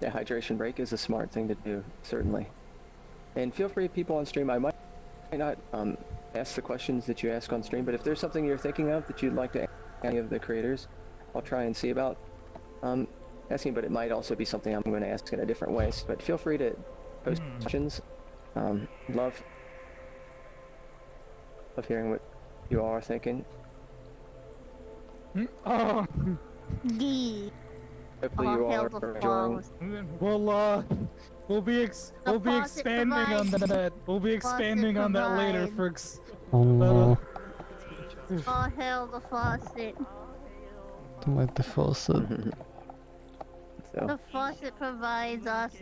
Yeah, hydration break is a smart thing to do, certainly. And feel free, people on stream, I might not ask the questions that you ask on stream, but if there's something you're thinking of that you'd like to ask any of the creators, I'll try and see about asking, but it might also be something I'm going to ask in a different way. But feel free to post questions. Love hearing what you all are thinking. Oh. Hopefully you all are enjoying. We'll be expanding on that. We'll be expanding on that later, folks. Oh, Oh hell, the faucet. the faucet. So. The faucet provides us.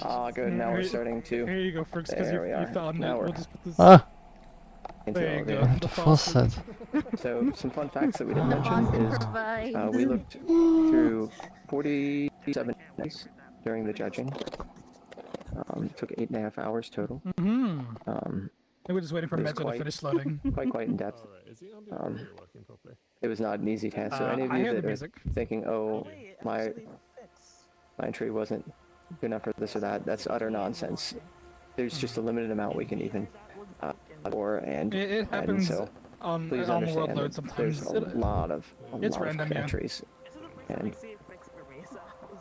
Ah, good. Now we're starting to. Here you go, Frix, because you found now it. We'll just put this. There you go. The faucet. So some fun facts that we didn't mention is we looked through 47 days during the judging. It took 8.5 hours total. We're just waiting for Metro to finish loading. Quite in depth. It was not an easy task. So any of you that are thinking, oh, my entry wasn't good enough for this or that, that's utter nonsense. There's just a limited amount we can even and it happens so on please the understand world load sometimes. There's a lot of entries. And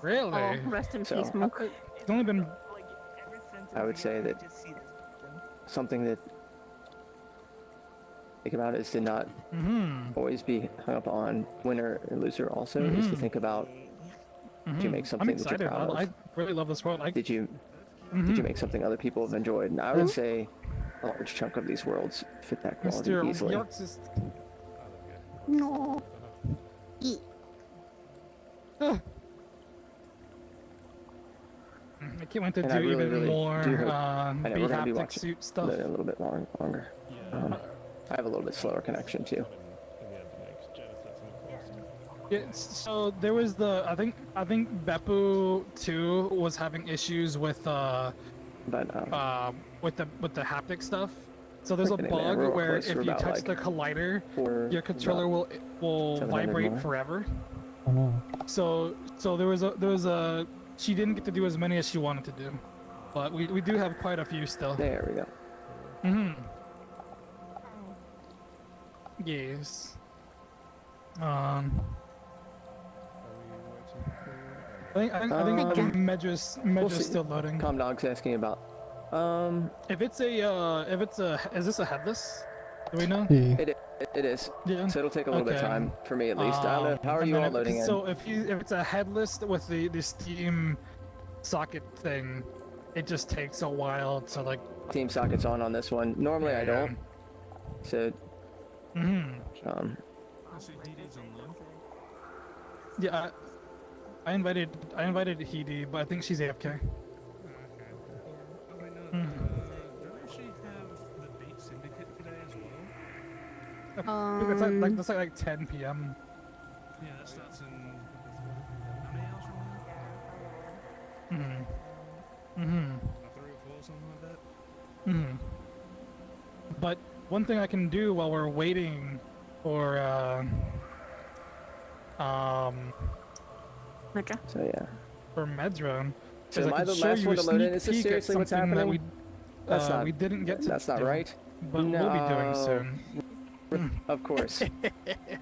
really? Oh, rest in peace, Mook. It's only been. I would say that something that think about is to not always be hung up on winner or loser. Also, is to think about did you make something that you're proud of? I really love this world. Did you make something other people have enjoyed? And I would say a large chunk of these worlds fit that quality easily. No. I can't wait to And do I really, even really more do hope, I know we're gonna be haptic watching suit stuff. a little bit longer. I have a little bit slower connection too. Yeah, so there was the I think Beppu 2 was having issues with the haptic stuff. So there's a bug where if you touch the collider, your controller will vibrate forever. So there was a she didn't get to do as many as she wanted to do, but we do have quite a few still. There we go. Yes. I think Medra's still loading. Comdog's asking about. If it's is this a headless? Do we know? It is. Yeah. So it'll take a little bit of time for me at least. I don't know. How are you all loading in? So if it's a headless with the Steam socket thing, it just takes a while to like. Steam socket's on this one. Normally I don't. So. Yeah. I invited Hidi, but I think she's AFK. That's like 10 p.m. Yeah, that starts in how many hours from now? 3 or 4, something like that. But one thing I can do while we're waiting for Medra. So yeah. For Medra. So am I the last one to load in? Is this seriously what's happening? That's not. We didn't get to. That's not right. But no. we'll be doing soon. Of course.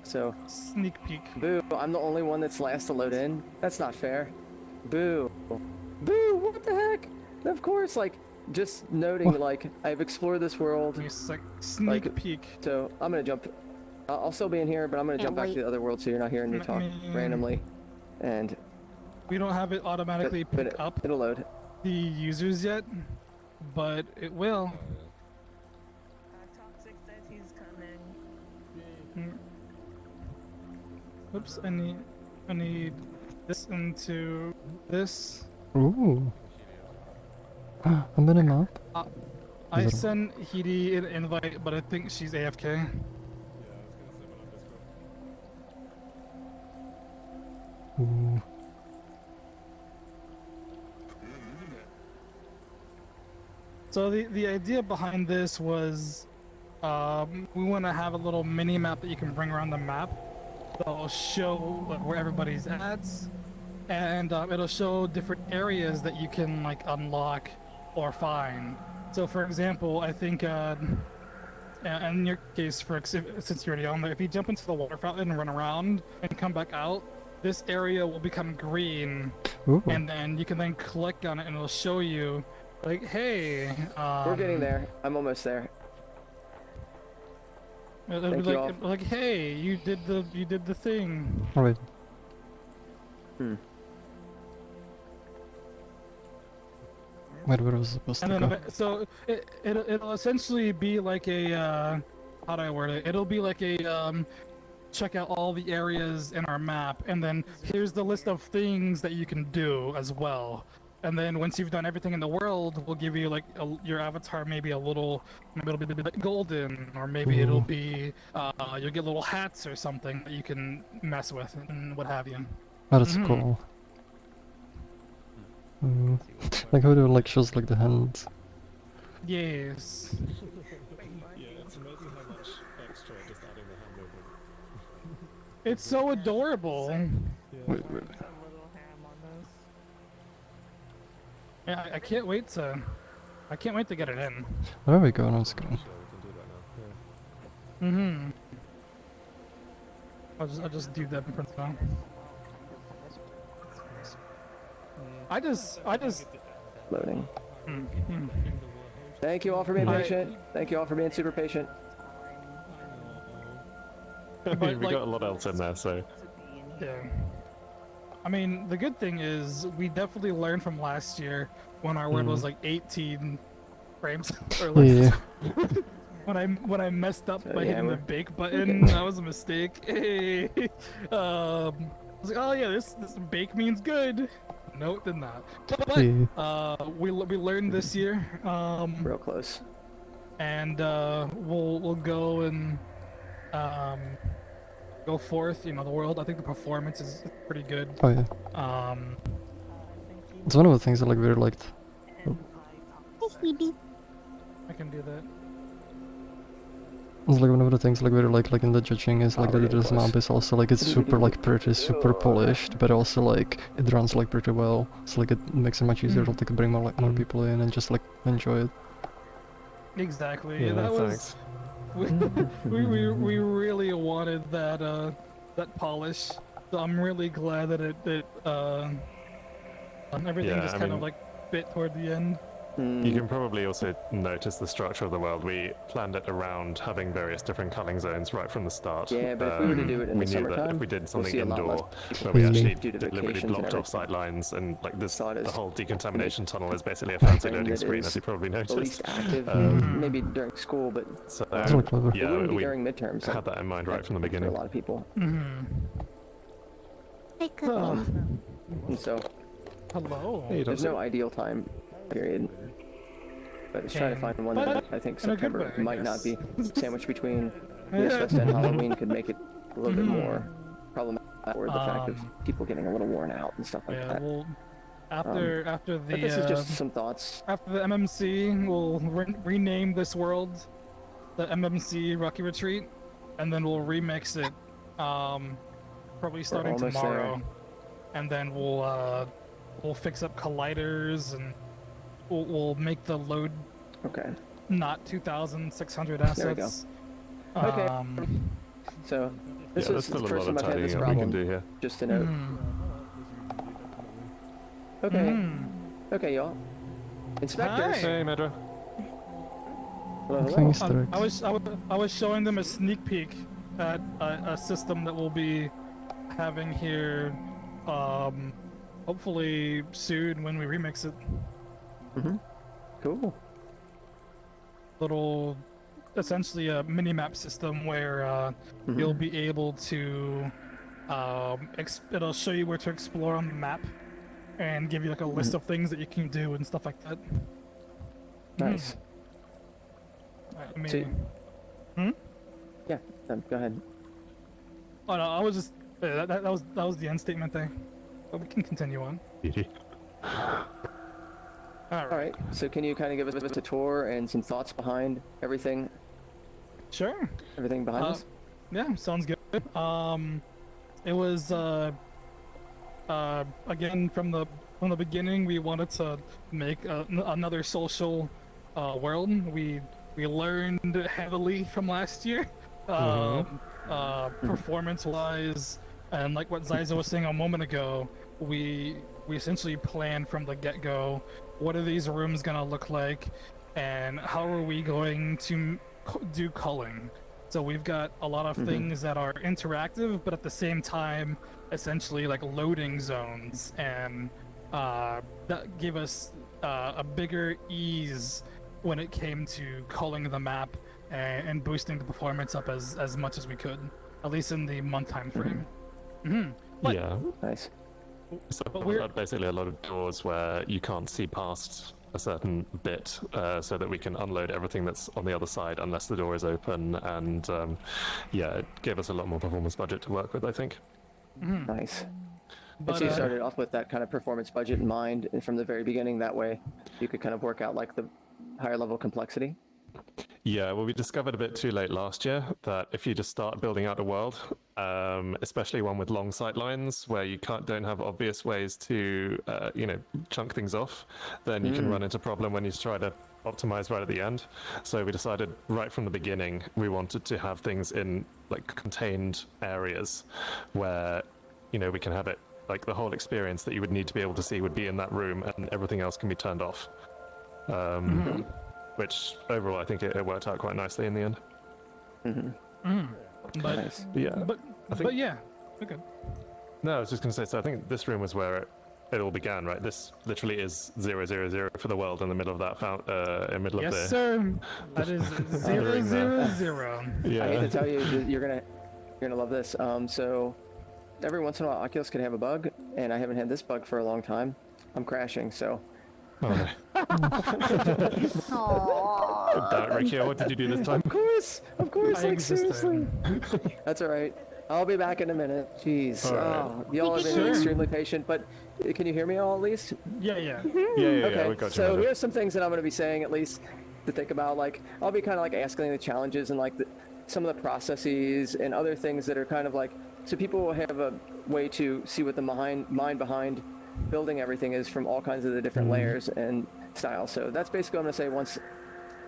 So. Sneak peek. Boo! I'm the only one that's last to load in. That's not fair. Boo! Boo! What the heck? Of course, like just noting, like I've explored this world. Sneak peek. So I'm gonna jump. I'll still be in here, but I'm gonna jump back to the other world, so you're not hearing me talk randomly. And we don't have it automatically pick up. It'll load. The users yet, but it will. Toxic says he's coming. Oops, I need this into this. Ooh. I'm in a map. I sent Hidi an invite, but I think she's AFK. Ooh. So the idea behind this was, we want to have a little mini map that you can bring around the map that'll show like, where everybody's at, and it'll show different areas that you can like unlock or find. So for example, I think in your case, since you're already on there, if you jump into the water fountain and run around and come back out, this area will become green. Ooh. And then you can then click on it and it'll show you like, hey, We're getting there. I'm almost there. It'll Thank be you like, hey, you did the thing. Alright. Where was I supposed And to then go? so it'll essentially be like a how do I word it? It'll be like a check out all the areas in our map, and then here's the list of things that you can do as well. And then once you've done everything in the world, we'll give you like your avatar maybe maybe it'll be like golden, or maybe it'll be you'll get little hats or something that you can mess with and what have you. Oh, that's cool. Like how do it like shows like the hands? Yes. Yeah, it's amazing how much extra just adding the hand movement. It's so adorable. Wait. Yeah, I can't wait to get it in. There we go on screen. Sure, we can do that now. Mm-hmm. I'll just do that in front now. I just Loading. mm-hmm. Thank you all for being Hi. patient. Thank you all for being super patient. We But, like- got a lot else in there, so Yeah. I mean, the good thing is we definitely learned from last year when our word was like 18 frames or less. Yeah. when I messed up So, by yeah, hitting the we're- bake button, that was a mistake. Hey. I was like, oh yeah, this bake means good. No, it did not. But Yeah. we learned this year. Real close. And we'll go and go forth. You know, the world. I think the performance is pretty good. Oh yeah. Um, It's one of the things I like really liked. I can do that. It's like one of the things like really like in the judging is like Oh, that yeah, this of course. map is also like it's super like pretty, super polished, but also like it runs like pretty well. So like it makes it much easier to like bring more people in and just like enjoy it. Exactly. yeah, that thanks. was we really wanted that that polish. So I'm really glad that everything Yeah, just I kind mean- of like bit toward the end. You can probably also notice the structure of the world. We planned it around having various different culling zones right from the start. Yeah, but if we were to do it in we the knew that summertime, if we did we'll something see a lot less indoor, people where we actually due to deliberately vacations and blocked off everything. sight lines, and like this, Thought the is whole decontamination tunnel is basically a fancy thing loading that screen, is as you probably the least noticed. active, maybe during school, but So It's really clever. it yeah, wouldn't be we during midterms. had that in mind right from the for a beginning. lot of people. Mm-hmm. Hey, cookie. And so Hello. Hey, there's no ideal time period. But it's trying to find one that I think in a good September way, I might not be guess. sandwiched between US Fest and Halloween could make it a little bit more problematic, or the fact of people getting a little worn out and stuff like Yeah. that. Well, after the But this is just some thoughts. after the MMC, we'll rename this world the MMC Rocky Retreat, and then we'll remix it, probably starting almost tomorrow, there. and then we'll fix up colliders, and we'll make the load Okay. not 2,600 There we go. assets. Okay. Um, So this Yeah, there's is still the a first lot of time I've had tidying this up we can problem. do here. Just to note. mhm, Okay. mhm. Okay, y'all. Inspectors. Hi. Hey, Medra. Hello, hello. Thanks, Derek. I was showing them a sneak peek at a system that we'll be having here, hopefully soon when we remix it. Cool. Little, essentially a mini map system where you'll be able to, it'll show you where to explore on the map, and give you like a list of things that you can do and stuff like that. Nice. I mean, So- Yeah. Go ahead. oh no, I was just that was the end statement there, but we can continue on. All right. So can you kind of give us a tour and some thoughts behind everything? Sure. Everything behind us? Yeah, sounds good. It was again from the beginning, we wanted to make another social world. We learned heavily from last year, performance-wise, and like what Zyzo was saying a moment ago, we essentially planned from the get-go, what are these rooms gonna look like, and how are we going to do culling. So we've got a lot of things that are interactive, but at the same time, essentially like loading zones, and that gave us a bigger ease when it came to culling the map and boosting the performance up as much as we could, at least in the month time frame. Yeah. Nice. So we're basically a lot of doors where you can't see past a certain bit, so that we can unload everything that's on the other side unless the door is open, and yeah, it gave us a lot more performance budget to work with, I think. Nice. But, so you started off with that kind of performance budget in mind from the very beginning. That way, you could kind of work out like the higher level complexity. Yeah, well, we discovered a bit too late last year that if you just start building out a world, especially one with long sight lines where you don't have obvious ways to, chunk things off, then you can run into problem when you try to optimize right at the end. So we decided right from the beginning we wanted to have things in like contained areas where, we can have it like the whole experience that you would need to be able to see would be in that room, and everything else can be turned off. Which overall I think it worked out quite nicely in the end. But Nice. Yeah. but yeah, okay. No, I was just going to say, so I think this room was where it all began, right? This literally is 000 for the world in the middle of that middle of the... Yes, sir. That is 000. Yeah. I hate to tell you, you're gonna love this. So every once in a while, Oculus can have a bug, and I haven't had this bug for a long time. I'm crashing, so. Oh, no. Aww. Damn it, Rikio, what did you do this time? Of course, I like exist seriously. That's all right. I'll be back in a minute. Jeez. All right. Oh, y'all have been Sure. extremely patient, but can you hear me all at least? Yeah. Yeah, Okay, we got you. so Roger. here's some things that I'm going to be saying at least to think about. Like, I'll be kind of like asking the challenges and like some of the processes and other things that are kind of like, so people will have a way to see what the mind behind building everything is from all kinds of the different layers and styles. So that's basically what I'm going to say once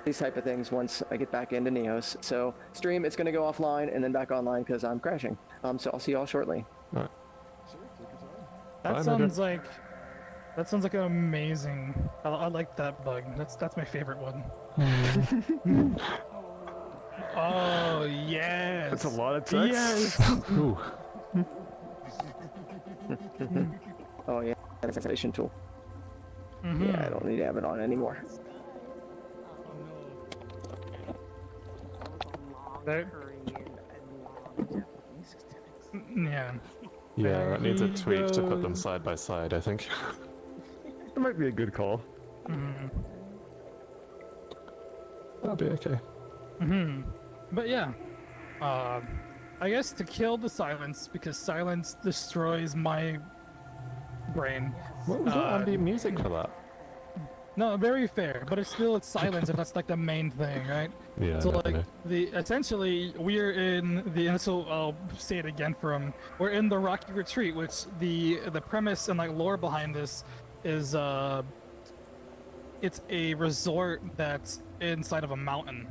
these type of things once I get back into Neos. So stream, it's going to go offline and then back online because I'm crashing. So I'll see y'all shortly. All right. That Fine, sounds like an amazing. I like that bug. That's my favorite one. Oh yes. That's a lot of text. Yes. Ooh. Oh yeah, that's a translation tool. Yeah, I don't need to have it on anymore. There. Yeah. Yeah, it needs a tweak to put them side by side, I think. That might be a good call. That'll be okay. But yeah, I guess to kill the silence, because silence destroys my brain. Well, we got ambient music for that. No, very fair, but it's silence if that's like the main thing, right? Yeah. So no, like no. essentially we're in the, and so I'll say it again we're in the Rocky Retreat, which the premise and like lore behind this is it's a resort that's inside of a mountain.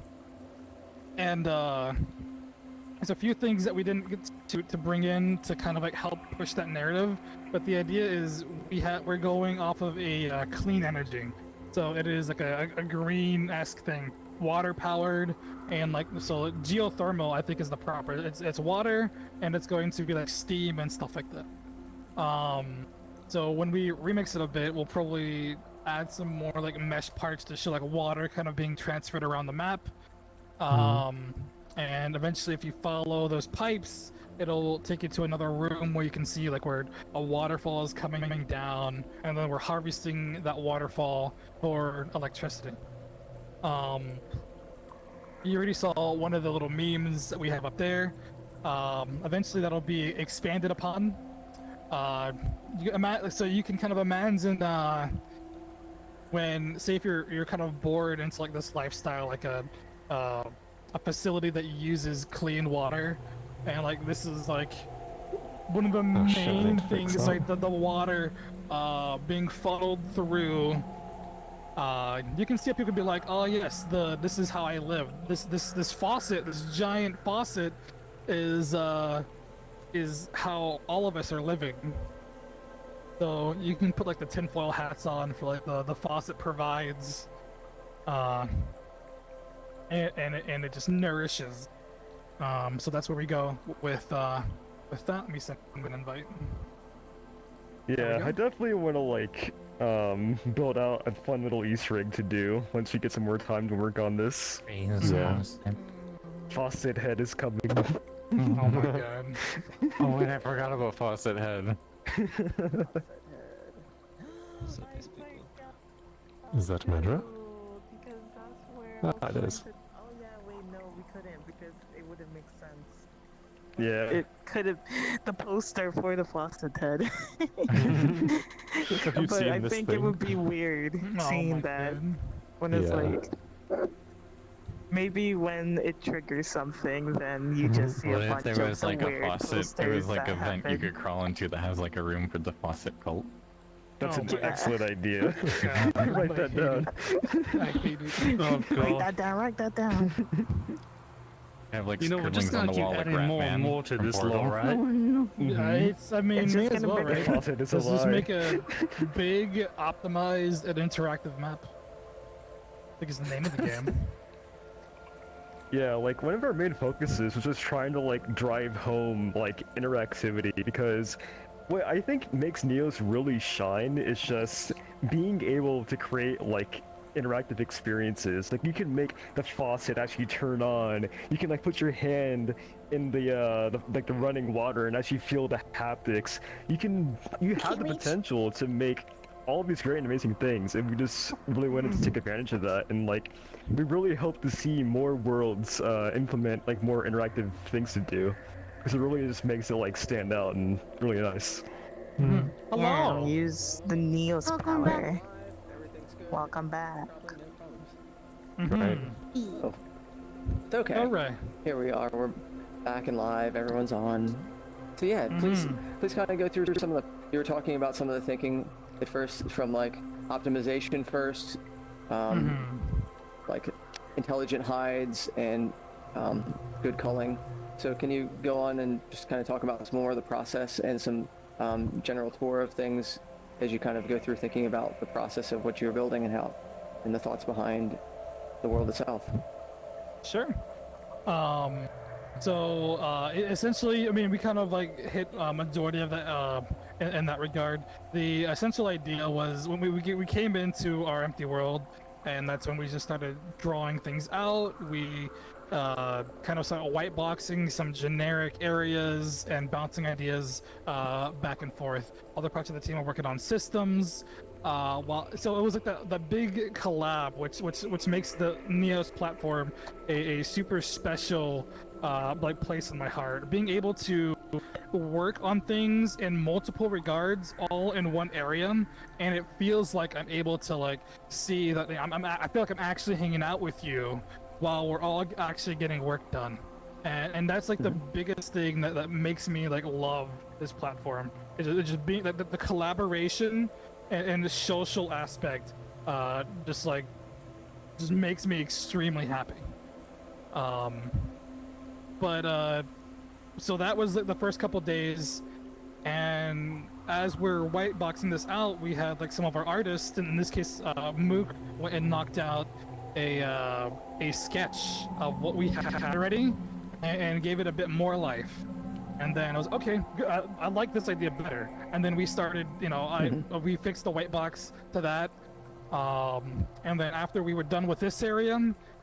And there's a few things that we didn't get to bring in to kind of like help push that narrative, but the idea is we're going off of a clean energy. So it is like a green-esque thing, water powered, and like so geothermal I think is the proper. It's water, and it's going to be like steam and stuff like that. So when we remix it a bit, we'll probably add some more like mesh parts to show like water kind of being transferred around the map. And eventually if you follow those pipes, it'll take you to another room where you can see like where a waterfall is coming down, and then we're harvesting that waterfall for electricity. You already saw one of the little memes that we have up there. Eventually that'll be expanded upon. So you can kind of imagine when, say if you're kind of bored into like this lifestyle, like a facility that uses clean water, and like this is like one of the Oh, shit, I need main to fix things is that. like the water being funneled through. You can see people be like, oh yes, this is how I live. This faucet, this giant faucet, is how all of us are living. So you can put like the tinfoil hats on for like the faucet provides, and it just nourishes. So that's where we go with that. Let me send an invite. Yeah, go. I definitely want to like build out a fun little Easter egg to do once we get some more time to work on this. Yeah. Faucet head is coming. Oh my god. Oh, and I forgot about Faucet Head. So these people. Is that Medra? Because that's where. Ah, it is. Oh yeah, wait, no, we couldn't because it wouldn't make sense. Yeah. It could have the poster for the Faucet Head. Have you But seen I this think thing? it would be weird Oh my seeing that god. when it's Yeah. like. Maybe when it triggers something, then you just see What a if bunch there of was the like a weird faucet? There was posters like that a vent you happen. could crawl into that has like a room for the faucet cult. That's Oh an my God. excellent idea. God, Write I that hate down. it. I hate it. Oh Write god. that down. Write that down. Have like You know, we're scribblings just on gonna the keep wall like adding more and Ratman more to from this Portal. lore, right? Yeah, it's, I mean, It's may just as gonna well, make right? a Faucet is a Let's just lie. make a big, optimized, and interactive map. I think is the name of the game. Yeah, like one of our main focuses was just trying to like drive home like interactivity because what I think makes Neos really shine is just being able to create like interactive experiences. Like you can make the faucet actually turn on. You can like put your hand in the running water and actually feel the haptics. You have the potential to make all of these great and amazing things, and we just really wanted to take advantage of that, and like we really hope to see more worlds implement like more interactive things to do, because it really just makes it like stand out and really nice. Yeah, Hello. use the Neos Welcome power. back. Everything's good. Welcome back. No problems. Mhm. Oh. It's okay. All right. Here we are. We're back and live. Everyone's on. So yeah, please kind of go through some of the. You were talking about some of the thinking at first, from like optimization first, like intelligent hides and good culling. So can you go on and just kind of talk about some more of the process and some general tour of things as you kind of go through thinking about the process of what you're building and how, and the thoughts behind the world itself? Sure. Essentially, I mean, we kind of like hit majority of that in that regard. The essential idea was when we came into our empty world, and that's when we just started drawing things out. We kind of started white boxing some generic areas and bouncing ideas back and forth. Other parts of the team are working on systems. So it was like the big collab, which makes the Neos platform a super special like place in my heart. Being able to work on things in multiple regards, all in one area, and it feels like I'm able to like see that I feel like I'm actually hanging out with you while we're all actually getting work done. And that's like the biggest thing that makes me like love this platform. It's just being the collaboration and the social aspect just makes me extremely happy. So that was the first couple days, and as we're white boxing this out, we had like some of our artists, and in this case Mook went and knocked out a sketch of what we had already and gave it a bit more life. And then I was okay. I like this idea better. And then we started, we fixed the white box to that. And then after we were done with this area,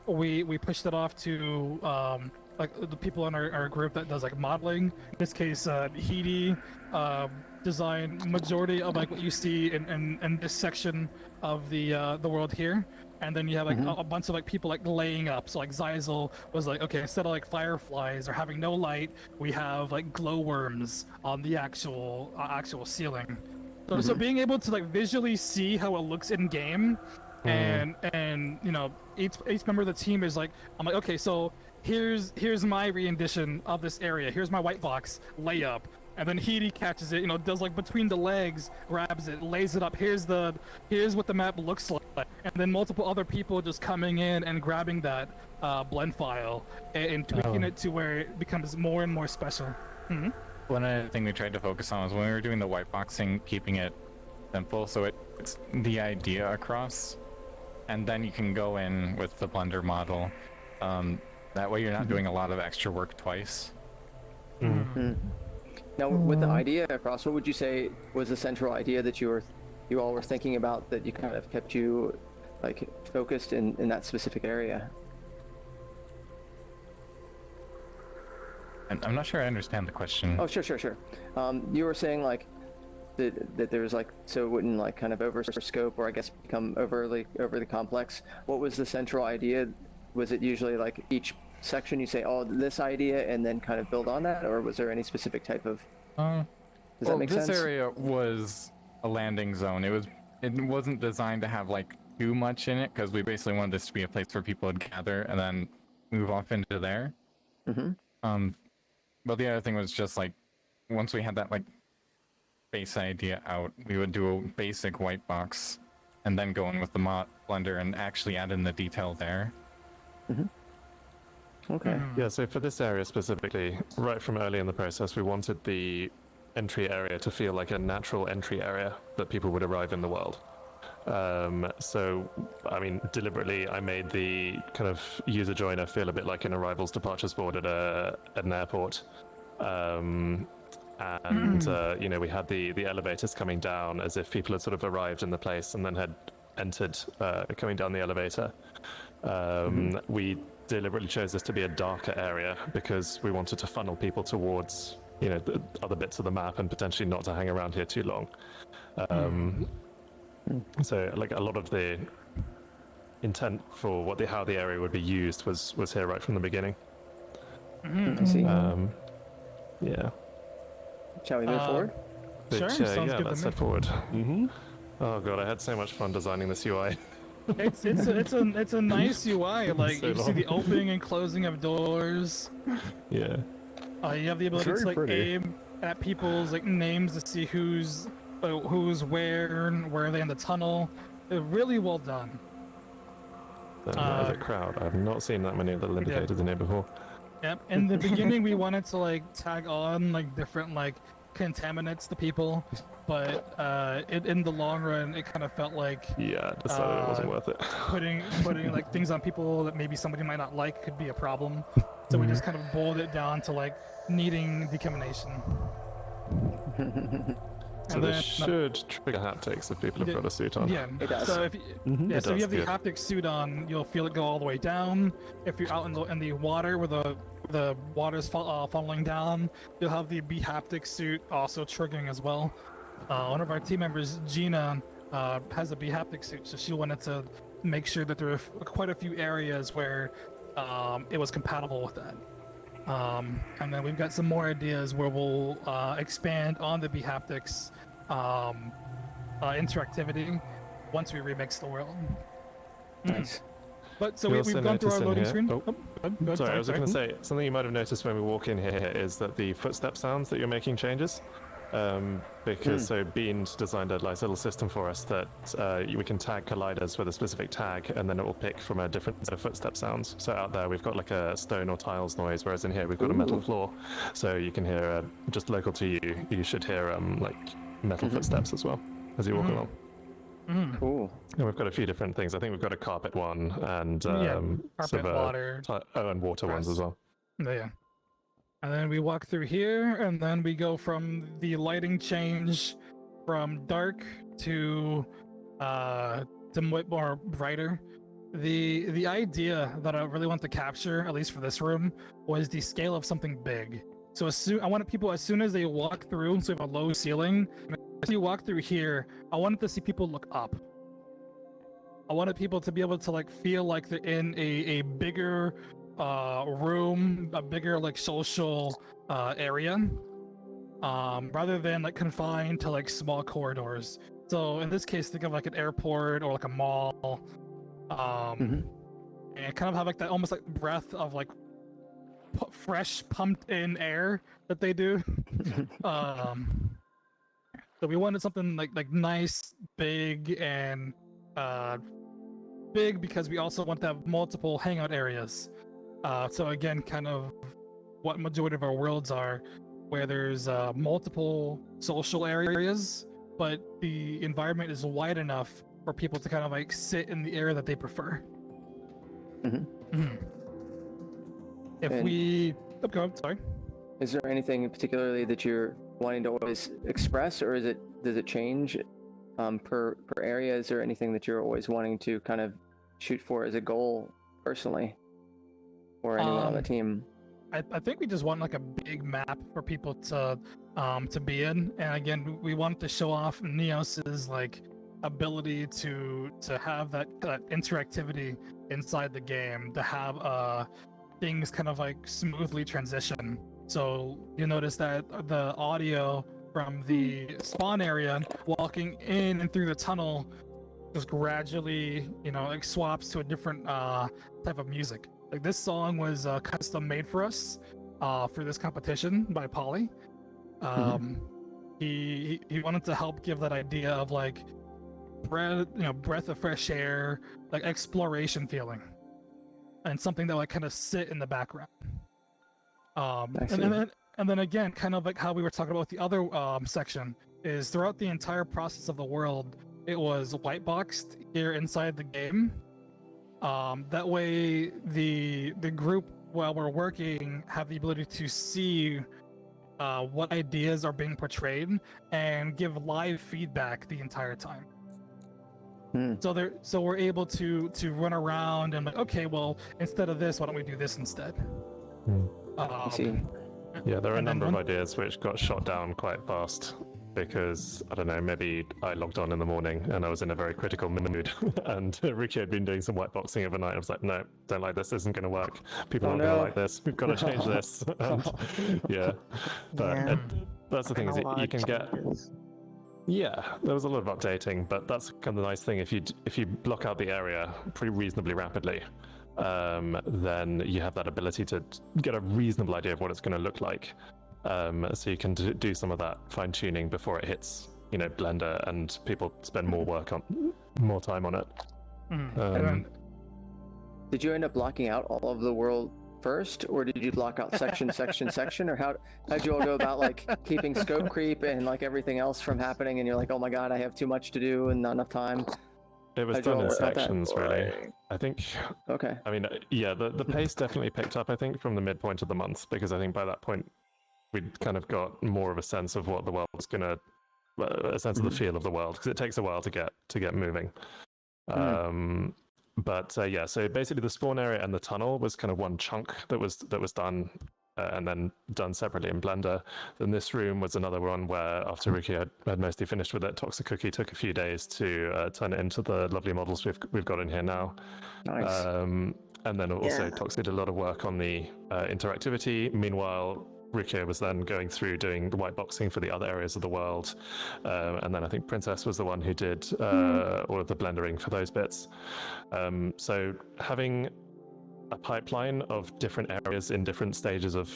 we pushed it off to like the people in our group that does like modeling. In this case, Heidi designed majority of like what you see in this section of the world here. And then you have like a bunch of like people like laying up. So like Zyzel was like, okay, instead of like fireflies or having no light, we have like glowworms on the actual ceiling. So being able to like visually see how it looks in game, and each member of the team is like, I'm like, okay, so here's my rendition of this area. Here's my white box layup. and then Heidi catches it, does like between the legs, grabs it, lays it up. Here's what the map looks like, and then multiple other people just coming in and grabbing that blend file and tweaking it to where it becomes more and more special. Mm-hmm. One other thing we tried to focus on was when we were doing the white boxing, keeping it simple, so it's the idea across, and then you can go in with the Blender model. That way you're not doing a lot of extra work twice. Now, with the idea across, what would you say was the central idea that you all were thinking about that you kind of kept you like focused in that specific area? I'm not sure I understand the question. Oh, sure. You were saying like that there was like, so it wouldn't like kind of overscope or I guess become overly complex. What was the central idea? Was it usually like each section you say, oh, this idea, and then kind of build on that, or was there any specific type of? Does that make sense? This area was a landing zone. It wasn't designed to have like too much in it because we basically wanted this to be a place where people would gather and then move off into there. But the other thing was just like, once we had that like base idea out, we would do a basic white box and then go in with the Blender and actually add in the detail there. Okay. Yeah, so for this area specifically, right from early in the process, we wanted the entry area to feel like a natural entry area that people would arrive in the world. So, I mean, deliberately, I made the kind of user joiner feel a bit like an arrivals departures board at an airport. You know, we had the elevators coming down as if people had sort of arrived in the place and then had entered coming down the elevator. We deliberately chose this to be a darker area because we wanted to funnel people towards, you know, the other bits of the map and potentially not to hang around here too long. So, like, a lot of the intent for how the area would be used was here right from the beginning. I see. Yeah. Shall we move forward? Sure, sounds good let's to head forward. Oh god, I had so much fun designing this UI. It's a nice UI. Like So you see the opening and closing of doors. Yeah. You have the ability to like aim at people's like names to see who's where are they in the tunnel. They're really well done. There's a crowd. I've not seen that many little indicators in here before. Yep. In the beginning, we wanted to like tag on like different like contaminants to people, but in the long run, it kind of felt like I decided it wasn't worth it. putting like things on people that maybe somebody might not like could be a problem. So we just kind of boiled it down to like needing decontamination. So this should trigger haptics if people have got a suit on. Yeah, it does. So if you, so if you have the haptic suit on, you'll feel it go all the way down. If you're out in the water where the water's funneling down, you'll have the haptic suit also triggering as well. One of our team members, Gina, has a haptic suit, so she wanted to make sure that there were quite a few areas where it was compatible with that. And then we've got some more ideas where we'll expand on the haptics interactivity once we remix the world. Nice. But so we've gone through our loading screen. Sorry, I was going to say, something you might have noticed when we walk in here is that the footstep sounds that you're making changes. Because so Bean designed a nice little system for us that we can tag colliders with a specific tag, and then it will pick from a different set of footstep sounds. So out there we've got like a stone or tiles noise, whereas in here we've got a metal floor. So you can hear just local to you. You should hear like metal footsteps as well as you walk along. Cool. And we've got a few different things. I think we've got a carpet one and carpet, water, and water ones as well. Yeah. And then we walk through here, and then we go from the lighting change from dark to more brighter. The idea that I really want to capture, at least for this room, was the scale of something big. So I wanted people, as soon as they walk through, so we have a low ceiling, as you walk through here, I wanted to see people look up. I wanted people to be able to like feel like they're in a bigger room, a bigger like social area, rather than like confined to like small corridors. So in this case, think of like an airport or like a mall, and kind of have like that almost like breath of like fresh pumped in air that they do. So we wanted something like nice, big, and big because we also want to have multiple hangout areas. So again, kind of what majority of our worlds are, where there's multiple social areas, but the environment is wide enough for people to kind of like sit in the area that they prefer. If And- we, go on, sorry. Is there anything particularly that you're wanting to always express, or does it change per area? Is there anything that you're always wanting to kind of shoot for as a goal personally, or anyone on the team? I think we just want like a big map for people to be in, and again, we want to show off Neos's like ability to have that interactivity inside the game, to have things kind of like smoothly transition. So you notice that the audio from the spawn area walking in and through the tunnel just gradually, like swaps to a different type of music. Like this song was custom made for us for this competition by Polly. He wanted to help give that idea of like breath of fresh air, like exploration feeling, and something that like kind of sit in the background. And then again, kind of like how we were talking about the other section, is throughout the entire process of the world, it was white boxed here inside the game. That way, the group, while we're working, have the ability to see what ideas are being portrayed and give live feedback the entire time. So we're able to run around and like, okay, well, instead of this, why don't we do this instead? I see. Yeah, there are a number of ideas which got shot down quite fast because, I don't know, maybe I logged on in the morning and I was in a very critical mood and Ricky had been doing some white boxing overnight. I was like, no, don't like this isn't going to work. People aren't going to like this. We've got to change this. And, yeah, but that's the thing, is that you can get... Yeah, there was a lot of updating, but that's kind of the nice thing. If you block out the area pretty reasonably rapidly, then you have that ability to get a reasonable idea of what it's going to look like. So you can do some of that fine tuning before it hits, Blender, and people spend more time on it. Did you end up blocking out all of the world first, or did you block out section, or how'd you all go about like keeping scope creep and like everything else from happening? And you're like, oh my god, I have too much to do and not enough time. It was done in sections, really. I think. Okay. I mean, yeah, the pace definitely picked up, I think, from the midpoint of the month, because I think by that point we'd kind of got more of a sense of what the world was gonna, a sense of the feel of the world, because it takes a while to get moving. But yeah, so basically the spawn area and the tunnel was kind of one chunk that was done and then done separately in Blender. Then this room was another one where after Ricky had mostly finished with it, Toxic Cookie took a few days to turn it into the lovely models we've got in here now. Nice. And then also Toxic did a lot of work on the interactivity. Meanwhile, Ricky was then going through doing the white boxing for the other areas of the world. And then I think Princess was the one who did all of the blendering for those bits. So having a pipeline of different areas in different stages of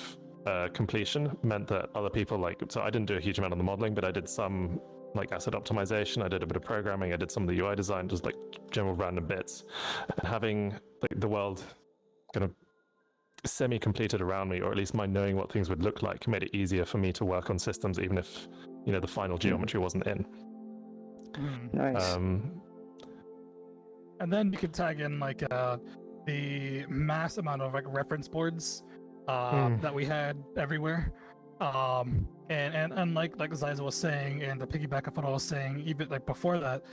completion meant that other people so I didn't do a huge amount on the modeling, but I did some like asset optimization, I did a bit of programming, I did some of the UI design, just like general random bits. And having like the world kind of semi-completed around me, or at least my knowing what things would look like, made it easier for me to work on systems, even if the final geometry wasn't in. Nice. And then you could tag in like the mass amount of like reference boards that we had everywhere. And like Zyza was saying, and to piggyback off what I was saying, even like before that,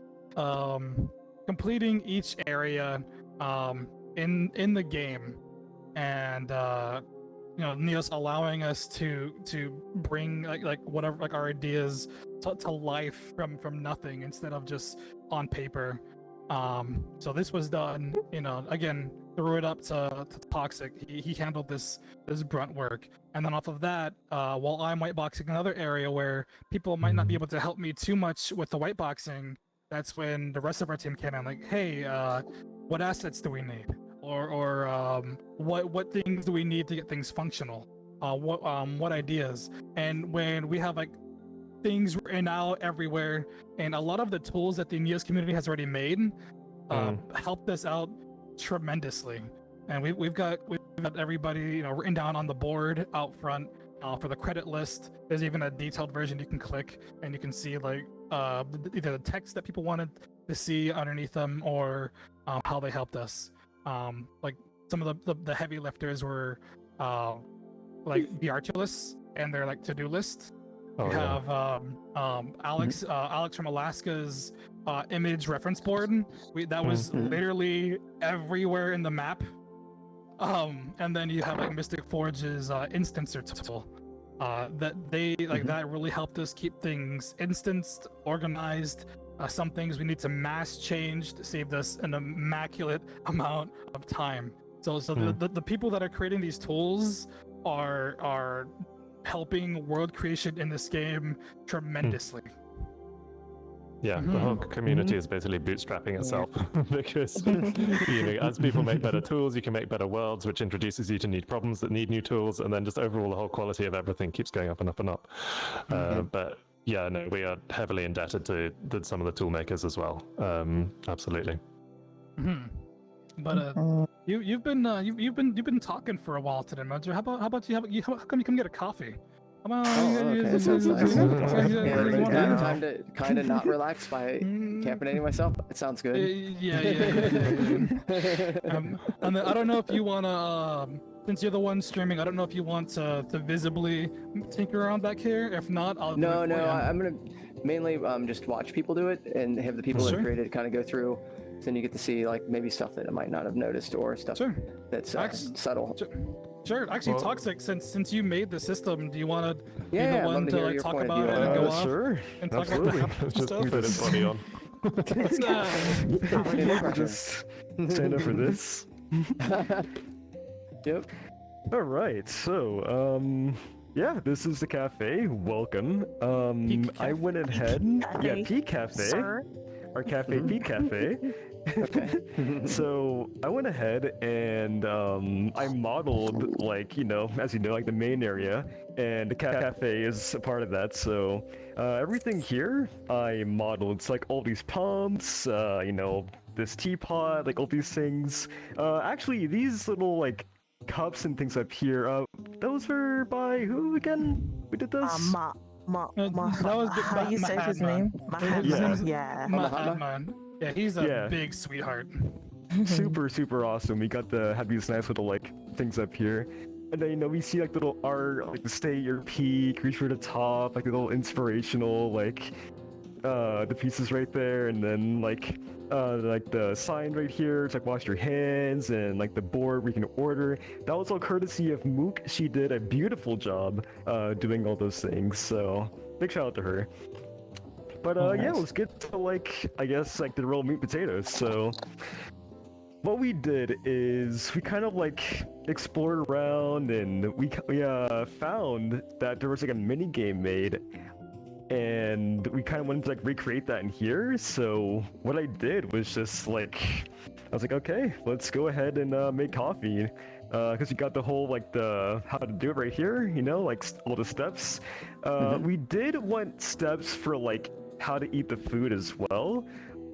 completing each area in the game, and Neos allowing us to bring like whatever, like our ideas to life from nothing instead of just on paper. So this was done, again, threw it up to Toxic. He handled this brunt work, and then off of that, while I'm whiteboxing another area where people might not be able to help me too much with the whiteboxing, that's when the rest of our team came in, like, hey, what assets do we need? or what things do we need to get things functional? What ideas? And when we have like things written out everywhere, and a lot of the tools that the Neos community has already made helped us out tremendously. And we've got everybody written down on the board out front for the credit list. There's even a detailed version you can click, and you can see like either the text that people wanted to see underneath them, or how they helped us. Like some of the heavy lifters were like the Archulus and their like to-do list. We have Alex from Alaska's image reference board. That was literally everywhere in the map. And then you have like Mystic Forge's instancer tool. That really helped us keep things instanced, organized. Some things we need to mass change saved us an immaculate amount of time. So the people that are creating these tools are helping world creation in this game tremendously. Yeah, the whole community is basically bootstrapping itself because as people make better tools, you can make better worlds, which introduces you to new problems that need new tools, and then just overall the whole quality of everything keeps going up and up and up. But yeah, no, we are heavily indebted to some of the tool makers as well. Absolutely. But you've been talking for a while today, Mojo. How about you? How come you come get a coffee? Come on. Okay, sounds nice. Time to kind of not relax by caffeinating myself. It sounds good. Yeah. And then I don't know if you wanna, since you're the one streaming, I don't know if you want to visibly tinker around back here. If not, I'll. No. I'm gonna mainly just watch people do it and have the people that created it kind of go through. So then you get to see like maybe stuff that I might not have noticed or stuff that's subtle. Sure. Actually, Toxic, since you made the system, do you want to be the one to to like, talk about it and go off? Sure. And talk Absolutely. about Just put his body on. Just stand up for this. Yep. All right. So, yeah, this is the cafe. Welcome. I went ahead. Yeah, Peak Cafe. Sir? Our cafe, Peak Cafe. Okay. So I went ahead and I modeled like as you know, like the main area, and the cafe is a part of that. So everything here I modeled. It's like all these pumps, this teapot, like all these things. Actually, these little like cups and things up here. Those were by who again? We did this. that was how you say his name? Yeah. Mahatman. Yeah, he's a big sweetheart. Super awesome. We got have these nice little like things up here, and then we see like little art, like the stay at your peak, reach for the top, like the little inspirational like the pieces right there, and then like the sign right here. It's like wash your hands, and like the board where you can order. That was all courtesy of Mook. She did a beautiful job doing all those things. So big shout out to her. But yeah, let's get to like I guess like the real meat potatoes. So what we did is we kind of like explored around, and we found that there was like a mini game made, and we kind of wanted to like recreate that in here. So what I did was just like I was like, okay, let's go ahead and make coffee. Because you got the whole like the how to do it right here, like all the steps. We did want steps for like how to eat the food as well,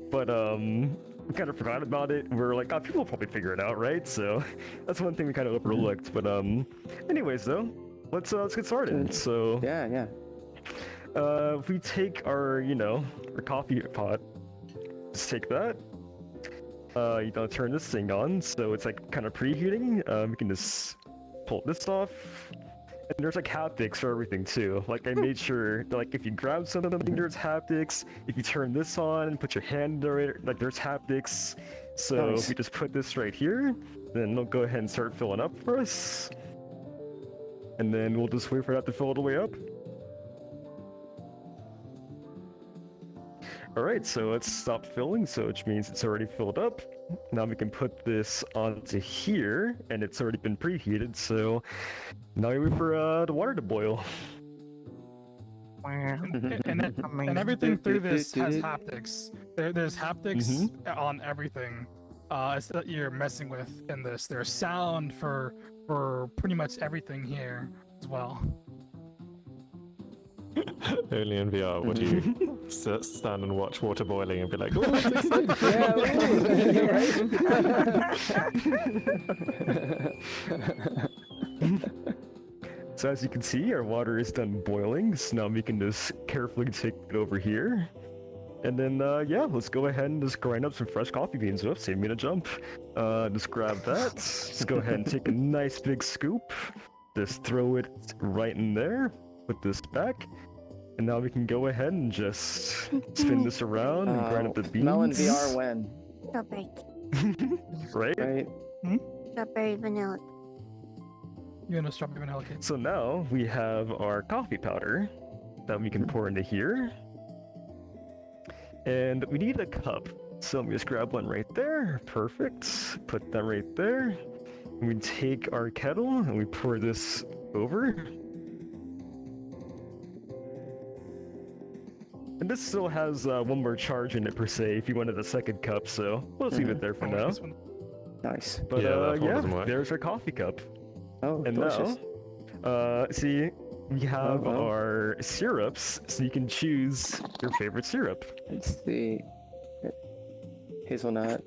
but we kind of forgot about it. We're like, people will probably figure it out, right? So that's one thing we kind of overlooked. But anyways, though, let's get started. So yeah. If we take our our coffee pot, just take that. Turn this thing on, so it's like kind of preheating. We can just pull this off. And there's like haptics for everything too. Like I made sure that, like if you grab something, there's haptics. If you turn this on and put your hand there, like there's haptics. So if we just put this right here, then it'll go ahead and start filling up for us. And then we'll just wait for that to fill all the way up. Alright, so let's stop filling, so which means it's already filled up. Now we can put this onto here, and it's already been preheated, so now we wait for the water to boil. And everything through this has haptics. There's haptics on everything. that you're messing with in this. There's sound for pretty much everything here as well. Only in VR would you stand and watch water boiling and be like, "Oh, that's exciting." So as you can see, our water is done boiling, so now we can just carefully take it over here. And then, yeah, let's go ahead and just grind up some fresh coffee beans. Oops, save me a jump. Just grab that. Just go ahead and take a nice big scoop. Just throw it right in there. Put this back. And now we can go ahead and just spin this around and grind up the beans. Melon VR when? Strawberry. Right? Right? Strawberry vanilla. You're gonna strawberry vanilla cake. So now we have our coffee powder that we can pour into here. And we need a cup. So let me just grab one right there. Perfect. Put that right there. And we take our kettle and we pour this over. And this still has one more charge in it per se if you wanted a second cup, so we'll just leave it there for now. Nice. But Yeah, that one doesn't yeah, work. there's our coffee cup. Oh, And delicious. now, see, we have Oh. our syrups, so you can choose your favorite syrup. It's the hazelnut,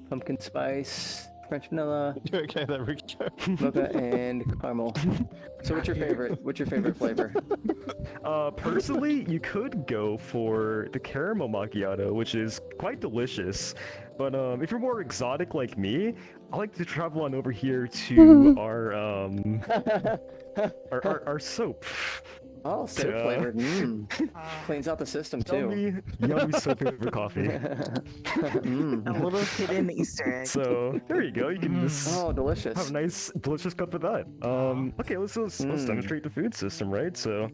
pumpkin spice, French vanilla, Okay, there we go. mocha, and caramel. So what's your favorite? What's your favorite flavor? Personally, you could go for the caramel macchiato, which is quite delicious. But if you're more exotic like me, I like to travel on over here to our soap. Oh, soap Yeah. flavored. Cleans out the system too. Yummy soap flavor coffee. Mm. A little hidden Easter egg. So there you go. You can just Oh, delicious. have a nice, delicious cup of that. Okay, let's demonstrate the food system, right? So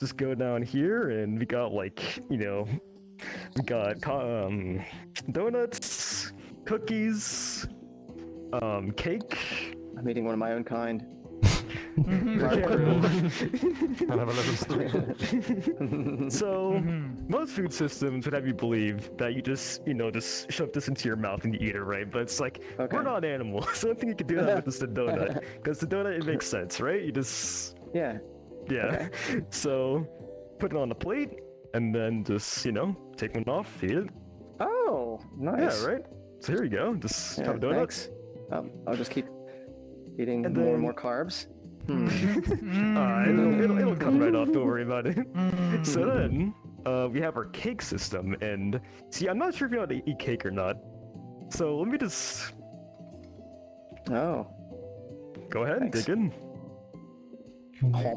just go down here, and we got like, you know, we got donuts, cookies, cake. I'm eating one of my own kind. I'll have a little So most food systems would have you believe that you just, you know, just shove this into your mouth and you eat it, right? But it's like, Okay. we're not animals. So I don't think you can do that with just a donut. Because the donut, it makes sense, right? You just, Yeah. yeah. So put it on the plate and then just, you know, take one off, eat it. Oh, nice. Yeah, right? So here you go. Just Yeah, have a donut. thanks. I'll just keep eating And more and then- more carbs. It'll come right off. Don't worry about it. So then, we have our cake system, and see, I'm not sure if you know how to eat cake or not. So let me just Oh. go ahead and Thanks. dig in.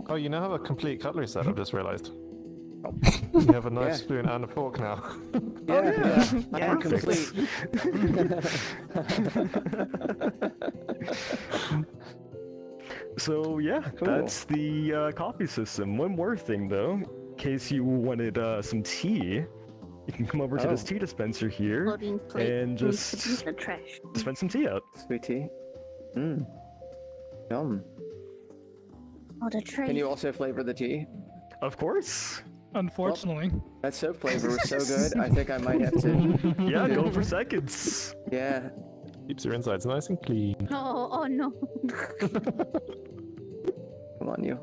Oh, you now have a complete cutlery set, I've just realized. You have a knife, Yeah. spoon, and a fork now. Yeah. I Yeah. am complete. So yeah, Cool. that's the coffee system. One more thing though, in case you wanted some tea, you can come over to this Oh. tea dispenser here Floating plate and needs to just be the trash. dispense some tea out. Sweet tea. Mmm. Yum. Oh, the tray. Can you also flavor the tea? Of course. Unfortunately. That soap flavor was so good, I think I might have to. Yeah, go for seconds. Yeah. Keeps your insides nice and clean. Oh no. Come on, you.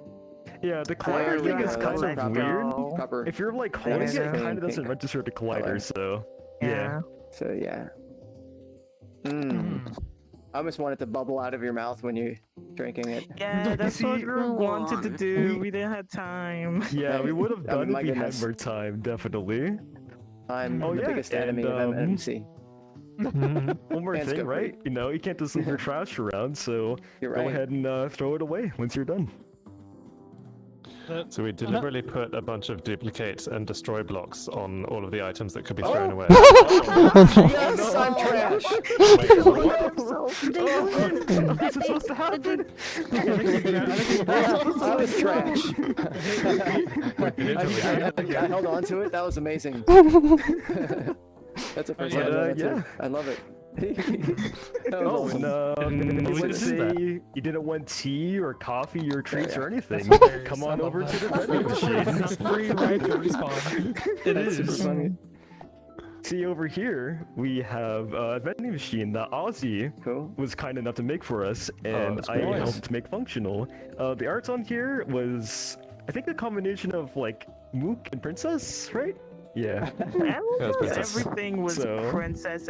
Yeah, the There collider we thing is go, kind that's of a weird. Proper. If you're like holding it, There it you kind go. of doesn't Pink register the collider, color. so Yeah. yeah. So yeah. Mmm. I almost want it to bubble out of your mouth when you're drinking it. Yeah, that's what See, we wanted to do. We didn't have time. Yeah, we would have I done mean, it my if we had goodness. more time, definitely. I'm Oh, the yeah, biggest enemy and, of MMC. One more Hands thing, go right? free. You know, you can't just leave your trash around, so You're go right. ahead and throw it away once you're done. So we deliberately put a bunch of duplicate and destroy blocks on all of the items that could be Oh. thrown away. Yes, I'm trash. This is supposed to happen. I was trash. I held on to it. That was amazing. That's the first yeah. time I've done it Yeah. too. I love it. That was Oh, awesome. and we let's did that. say you didn't want tea or coffee or treats yeah. or anything. hilarious. Come I on love over to that. the vending machine. It's free right to respawn. It That's super is. funny. See over here, we have a vending machine that Ozzy Cool. was kind enough to make for us, and that's I nice. helped make functional. The art on here was, I think, a combination of like Mook and Princess, right? Yeah. That's princess. Everything was So- princess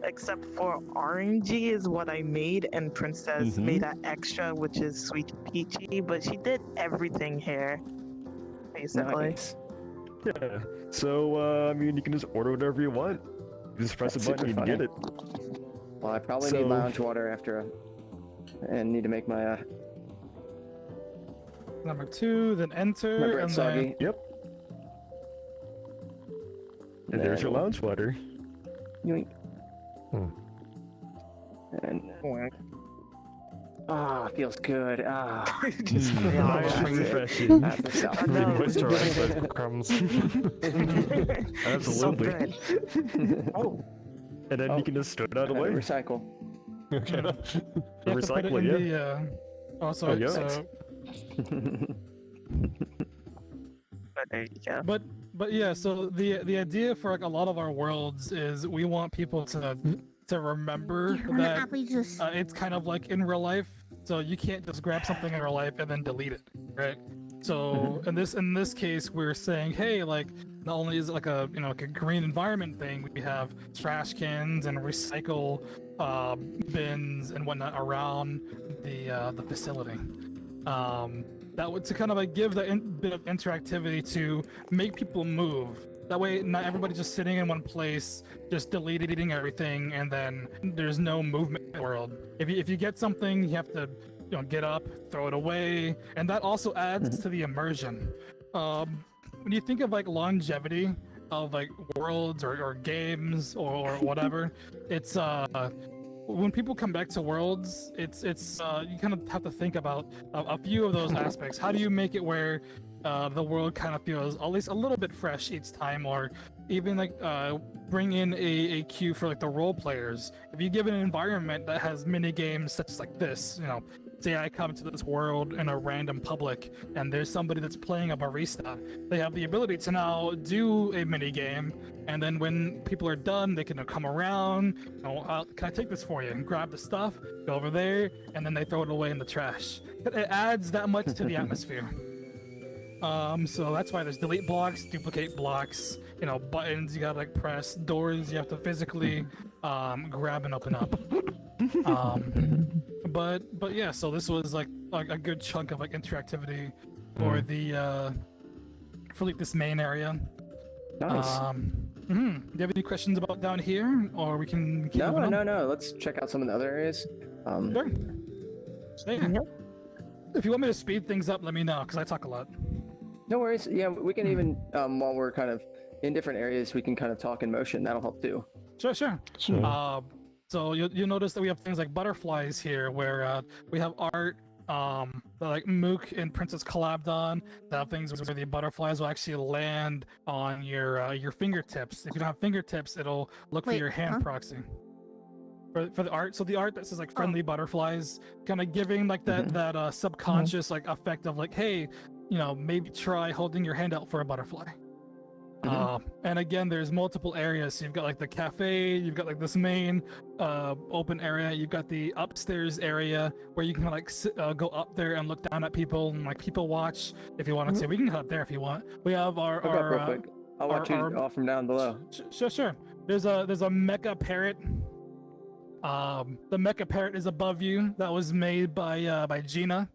except for orangey is what I made, and princess made that extra, which is sweet peachy. But she did everything here, basically. Nice. Yeah. So, I mean, you can just order whatever you want. You just press That's a button, you super can get it. Well, I probably So- need lounge water after, and need to make my Number 2, then enter, my bread and soggy. Yep. And there's your lounge water. Yoink. Hmm. And feels good. Just Nice and relax. refreshing. That's the stuff. I know. Moisturize those crumbs. So Absolutely. good. Oh, And then Oh. you can just throw it out And away. recycle. Okay. you have to put it Recycling, in yeah. the. Also, Oh, yeah. so, but there you go. but yeah. So the idea for like a lot of our worlds is we want people to remember You want that apple juice? it's kind of like in real life. So you can't just grab something in real life and then delete it, right? So in this case, we're saying, hey, like not only is it like a like a green environment thing, we have trash cans and recycle bins and whatnot around the facility. That would to kind of like give the bit of interactivity to make people move. That way, not everybody just sitting in one place, just deleting everything, and then there's no movement in the world. If you get something, you have to get up, throw it away, and that also adds to the immersion. When you think of like longevity of like worlds or games or whatever, it's when people come back to worlds, it's you kind of have to think about a few of those aspects. How do you make it where the world kind of feels at least a little bit fresh each time, or even like bring in a queue for like the role players. If you give an environment that has mini games such as like this, say I come to this world in a random public and there's somebody that's playing a barista, they have the ability to now do a mini game, and then when people are done, they can come around, can I take this for you, and grab the stuff, go over there, and then they throw it away in the trash. It adds that much to the atmosphere. So that's why there's delete blocks, duplicate blocks, buttons you gotta like press, doors you have to physically grab and open up. But yeah, so this was like a good chunk of like interactivity for the for like this main area. Nice. Do you have any questions about down here, or we can keep moving on? No. Let's check out some of the other areas. Sure. Yeah. If you want me to speed things up, let me know, because I talk a lot. No worries. Yeah, we can even while we're kind of in different areas, we can kind of talk in motion. That'll help too. Sure. So you'll notice that we have things like butterflies here, where we have art that like Mook and Princess collabed on. That have things where the butterflies will actually land on your fingertips. If you don't have fingertips, it'll look for Wait, your hand huh? proxy. For the art, so the art that says like friendly butterflies, kind of giving like that subconscious like effect of like, hey, maybe try holding your hand out for a butterfly. And again, there's multiple areas. So you've got like the cafe, you've got like this main open area, you've got the upstairs area where you can like go up there and look down at people and like people watch if you wanted to. We can head up there if you want. We have Look up real quick. I'll watch you our- off from down below. Sure. There's a mecha parrot. The mecha parrot is above you. That was made by Gina.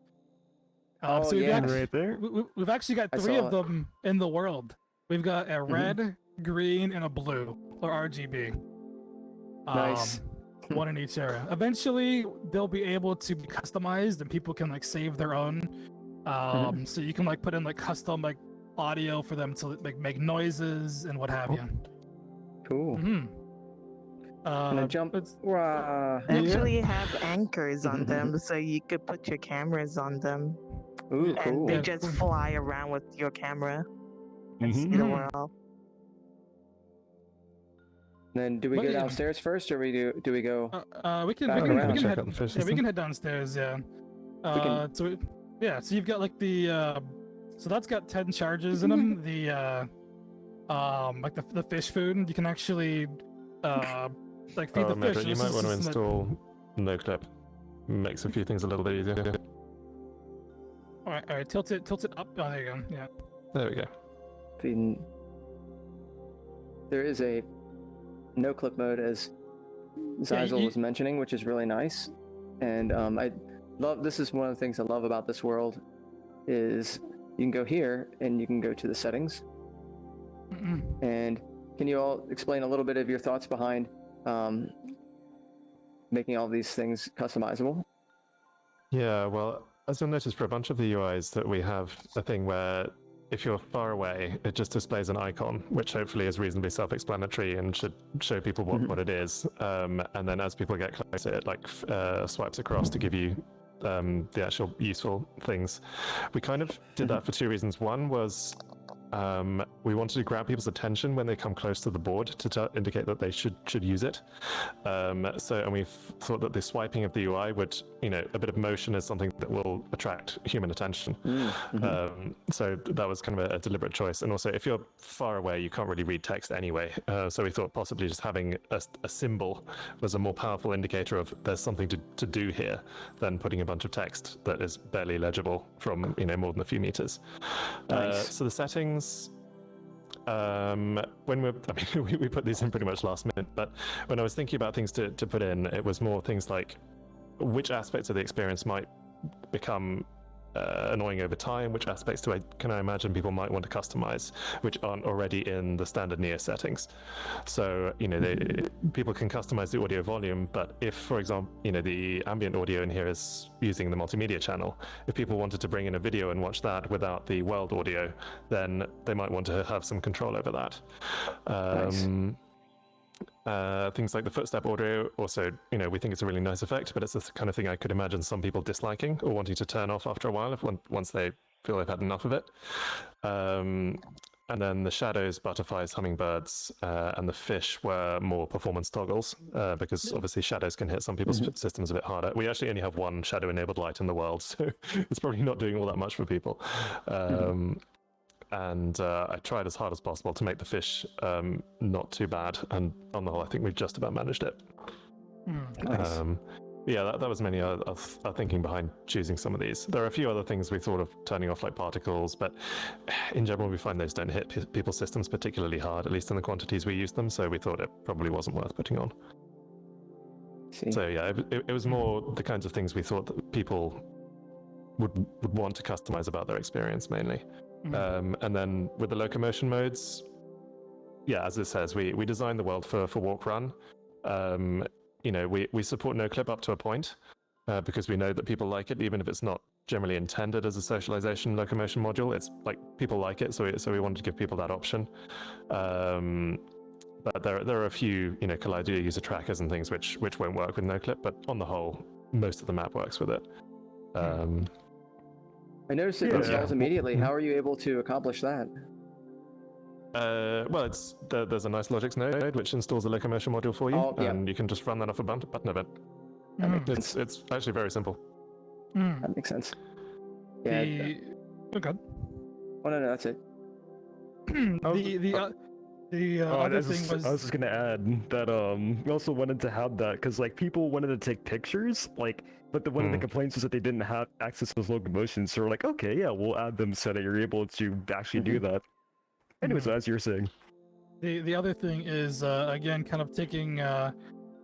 Oh, we've yeah. actually- Right there. We've actually got I 3 saw of it. them in the world. We've got a red, green, and a blue, or RGB. Nice. One in each area. Eventually, they'll be able to be customized, and people can like save their own. So you can like put in like custom like audio for them to like make noises and what have you. Cool. Can I jump? It's, Wah. Actually have anchors on them, so you could put your cameras on them, Ooh, and cool. they just fly around with your camera and see the Mhm. world. Then do we But go yeah. downstairs first, or do we go? we can Back we can, around. we can Check head out the fish yeah, we system. can head downstairs. Yeah. can- So you've got like the so that's got 10 charges in them. like the fish food. You can actually like feed the fish. Meta, you might want to install NoClip. Makes a few things a little bit easier. All right, tilt it up. Oh, there you go. Yeah. There we go. There is a no-clip mode, as Zyzel was mentioning, which is really nice. And this is one of the things I love about this world, is you can go here and you can go to the settings. And can you all explain a little bit of your thoughts behind making all these things customizable? Yeah, well, as you'll notice for a bunch of the UIs that we have a thing where if you're far away, it just displays an icon, which hopefully is reasonably self-explanatory and should show people what it is. And then as people get closer, it like swipes across to give you the actual useful things. We kind of did that for two reasons. One was we wanted to grab people's attention when they come close to the board to indicate that they should use it. And we thought that the swiping of the UI would, a bit of motion is something that will attract human attention. So that was kind of a deliberate choice. And also, if you're far away, you can't really read text anyway. So we thought possibly just having a symbol was a more powerful indicator of there's something to do here than putting a bunch of text that is barely legible from more than a few meters. Nice. So the settings. When we put these in pretty much last minute, but when I was thinking about things to put in, it was more things like which aspects of the experience might become annoying over time, which aspects can I imagine people might want to customize, which aren't already in the standard Neo settings. So, people can customize the audio volume, but if, for example, the ambient audio in here is using the multimedia channel, if people wanted to bring in a video and watch that without the world audio, then they might want to have some control over that. Nice. Things like the footstep audio, also, we think it's a really nice effect, but it's the kind of thing I could imagine some people disliking or wanting to turn off after a while once they feel they've had enough of it. And then the shadows, butterflies, hummingbirds, and the fish were more performance toggles, because obviously shadows can hit some people's systems a bit harder. We actually only have one shadow-enabled light in the world, so it's probably not doing all that much for people. And I tried as hard as possible to make the fish not too bad, and on the whole, I think we've just about managed it. Nice. Yeah, that was mainly our thinking behind choosing some of these. There are a few other things we thought of turning off, like particles, but in general, we find those don't hit people's systems particularly hard, at least in the quantities we use them, so we thought it probably wasn't worth putting on. See. So yeah, it was more the kinds of things we thought that people would want to customize about their experience, mainly. And then with the locomotion modes, yeah, as it says, we designed the world for walk run. We support NoClip up to a point, because we know that people like it, even if it's not generally intended as a socialization locomotion module. It's like people like it, so we wanted to give people that option. But there are a few Kaleido user trackers and things which won't work with NoClip, but on the whole, most of the map works with it. I noticed it installs immediately. How are you able to accomplish that? Well, there's a nice Logix node which installs a locomotion module for you, and you can just run that off a button event. It's actually very simple. That makes sense. Yeah. Okay. Oh no, that's it. The other thing was... I was just gonna add that we also wanted to have that because people wanted to take pictures, but one of the complaints was that they didn't have access to those locomotions. So we're like, okay, yeah, we'll add them so that you're able to actually do that. Anyways, as you were saying, the other thing is again kind of taking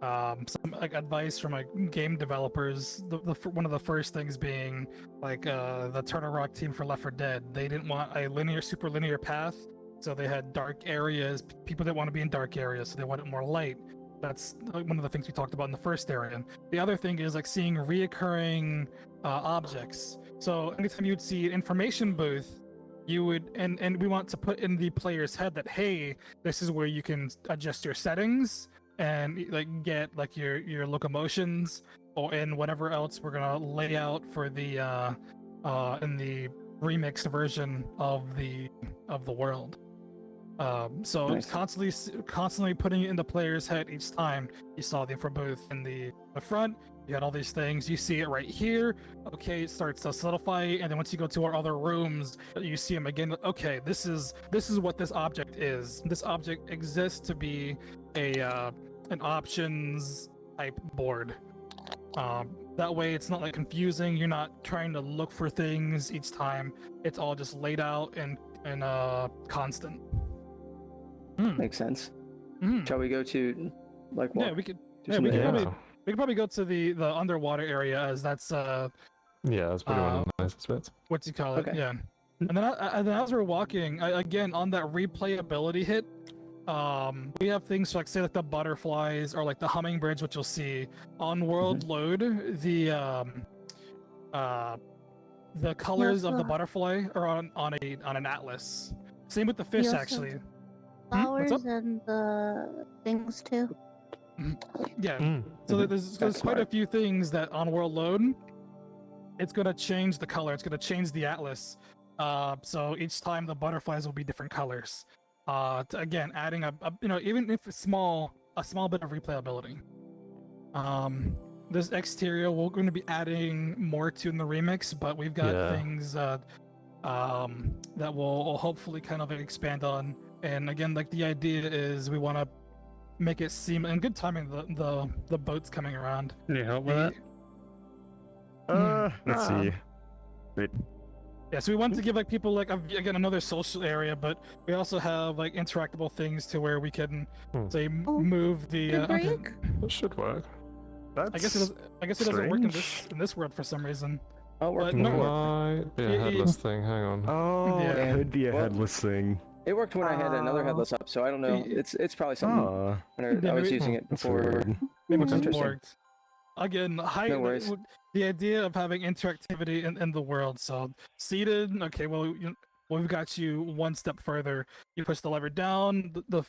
some advice from game developers. One of the first things being the Turtle Rock team for Left 4 Dead. They didn't want a super linear path. So they had dark areas. People didn't want to be in dark areas, so they wanted more light. That's one of the things we talked about in the first area. The other thing is seeing reoccurring objects. So anytime you'd see an information booth, you would, and we want to put in the player's head that, hey, this is where you can adjust your settings and get your locomotions and whatever else we're gonna lay out for the in the remixed version of the world. So Nice. it's constantly putting it in the player's head each time. You saw the info booth in the front. You had all these things. You see it right here. Okay, it starts to solidify, and then once you go to our other rooms, you see them again. Okay, this is what this object is. This object exists to be an options type board. That way, it's not like confusing. You're not trying to look for things each time. It's all just laid out and constant. Makes sense. Mm. Shall we go to like what? Yeah, we could. do Yeah, some we could areas? probably. We could probably go to the underwater area, as that's Yeah, that's probably one of the nicest bits. what you call it. Okay. Yeah. And then as we're walking, again on that replayability hit, we have things like say like the butterflies or like the hummingbirds, which you'll see on world load. The colors of the also- butterfly are on an atlas. Same with the fish, also- actually. Flowers up? and the things too. Yeah. So there's quite a smart. few things that on world load, it's gonna change the color. It's gonna change the atlas. So each time the butterflies will be different colors. Again, adding a even if it's a small bit of replayability. This exterior we're going to be adding more to in the remix, but we've got Yeah. things that we'll hopefully kind of expand on. And again, like the idea is we want to make it seem, and good timing, the boats coming around. Can you help with that? Let's see. Wait. Yeah, so we want to give like people like again another social area, but we also have like interactable things to where we can say Oh, move the. Good Okay. break. That should work. That's I guess it doesn't work in strange. this world for some reason. Oh, it worked But no. before. Might be a Yeah, headless thing. Hang on. Oh, Yeah. it could be a Well- headless thing. It worked when I had another headless up, so I don't know. It's probably something. Oh, When Yeah, I was maybe- using it that's before. weird. Maybe it That's just interesting. worked. Again, No worries. the idea of having interactivity in the world. So seated, okay, well, we've got you one step further. You push the lever down, the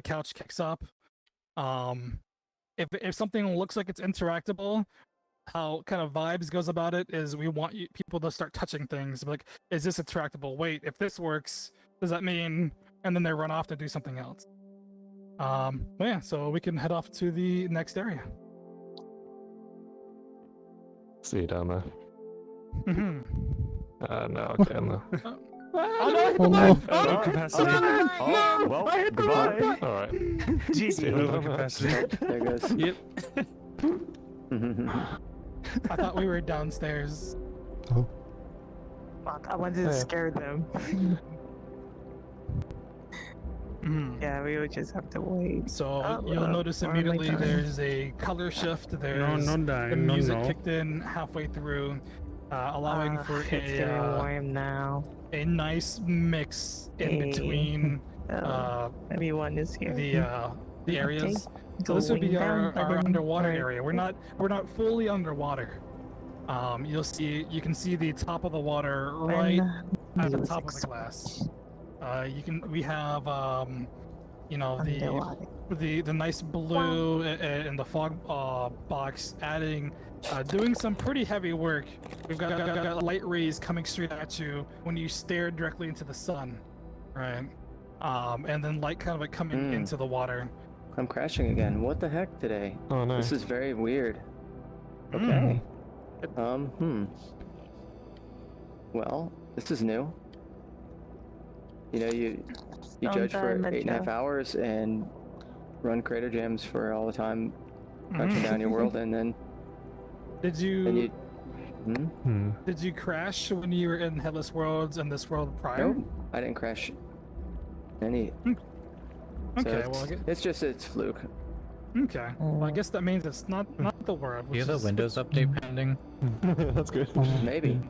couch kicks up. If something looks like it's interactable, how kind of VibeZ goes about it is we want people to start touching things. Like, is this interactable? Wait, if this works, does that mean? And then they run off to do something else. But yeah, so we can head off to the next area. See you down there. Mhm. No, okay, no. Oh no! Oh no! Oh, capacity. Oh, well, goodbye. All right. GG. See you Low down there. capacity. There it goes. Yep. I thought we were downstairs. Fuck, I wanted to Yeah. scare them. Mhm. Yeah, we would just have to wait. So Oh, you'll notice where am I immediately going? there's a color shift. There's No the dying. No, music no. kicked in halfway through, allowing for It's getting warm now. a nice mix in Hey. between Oh, everyone is here. the areas. So this would be Going our, down by our the- underwater right. area. We're not fully underwater. You can see the top of the water right at the top of the glass. We have Underwater. the nice blue and the fog box adding doing some pretty heavy work. We've got light rays coming straight at you when you stare directly into the sun, right? And then light kind of like coming into the water. I'm crashing again. What the heck today? Oh no. This is very weird. Mm. Okay. Well, this is new. You know, you judge for 8.5 hours and run crater jams for all the time, crunching down your world, and then Did then you you. did you crash when you were in Headless Worlds and this world prior? Nope, I didn't crash any. Okay, So well, it's fluke. okay. Well, I guess that means it's not the world. Do Which you have a is Windows update pending? That's good. Maybe.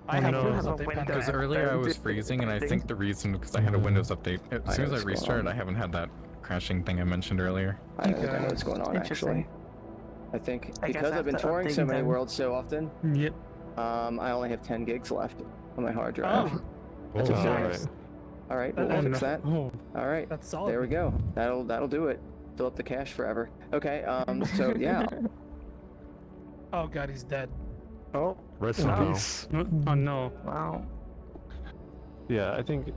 I have no. Windows have a update Windows pending. Because earlier I was freezing, and I think the reason because I had a Windows update. As I soon know as I what's going restarted, on. I haven't had that crashing thing I mentioned earlier. I know Okay. what's going on Interesting. actually. I think I guess because I I've been have to touring update so many them. worlds so often, Yep. I only have 10 gigs left on my hard drive. Oh, That's Oh, serious. All right, we'll Oh, fix no. that. Oh. All right, that's solid. there we go. That'll do it. Fill up the cache forever. Okay. So yeah. Oh god, he's dead. Oh, rest in Wow. peace. Oh no. Wow. Yeah, I think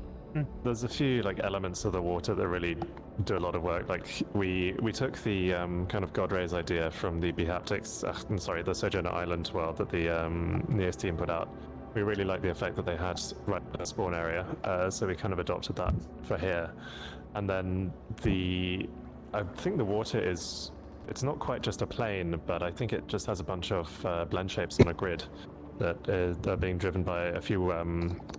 There's a few like elements of the water that really do a lot of work. Like we took the kind of God Rays idea from the Behaptics, I'm sorry, the Sojourner Island world that the Neos team put out. We really liked the effect that they had right in the spawn area, so we kind of adopted that for here. And then I think the water it's not quite just a plane, but I think it just has a bunch of blend shapes on a grid that are being driven by a few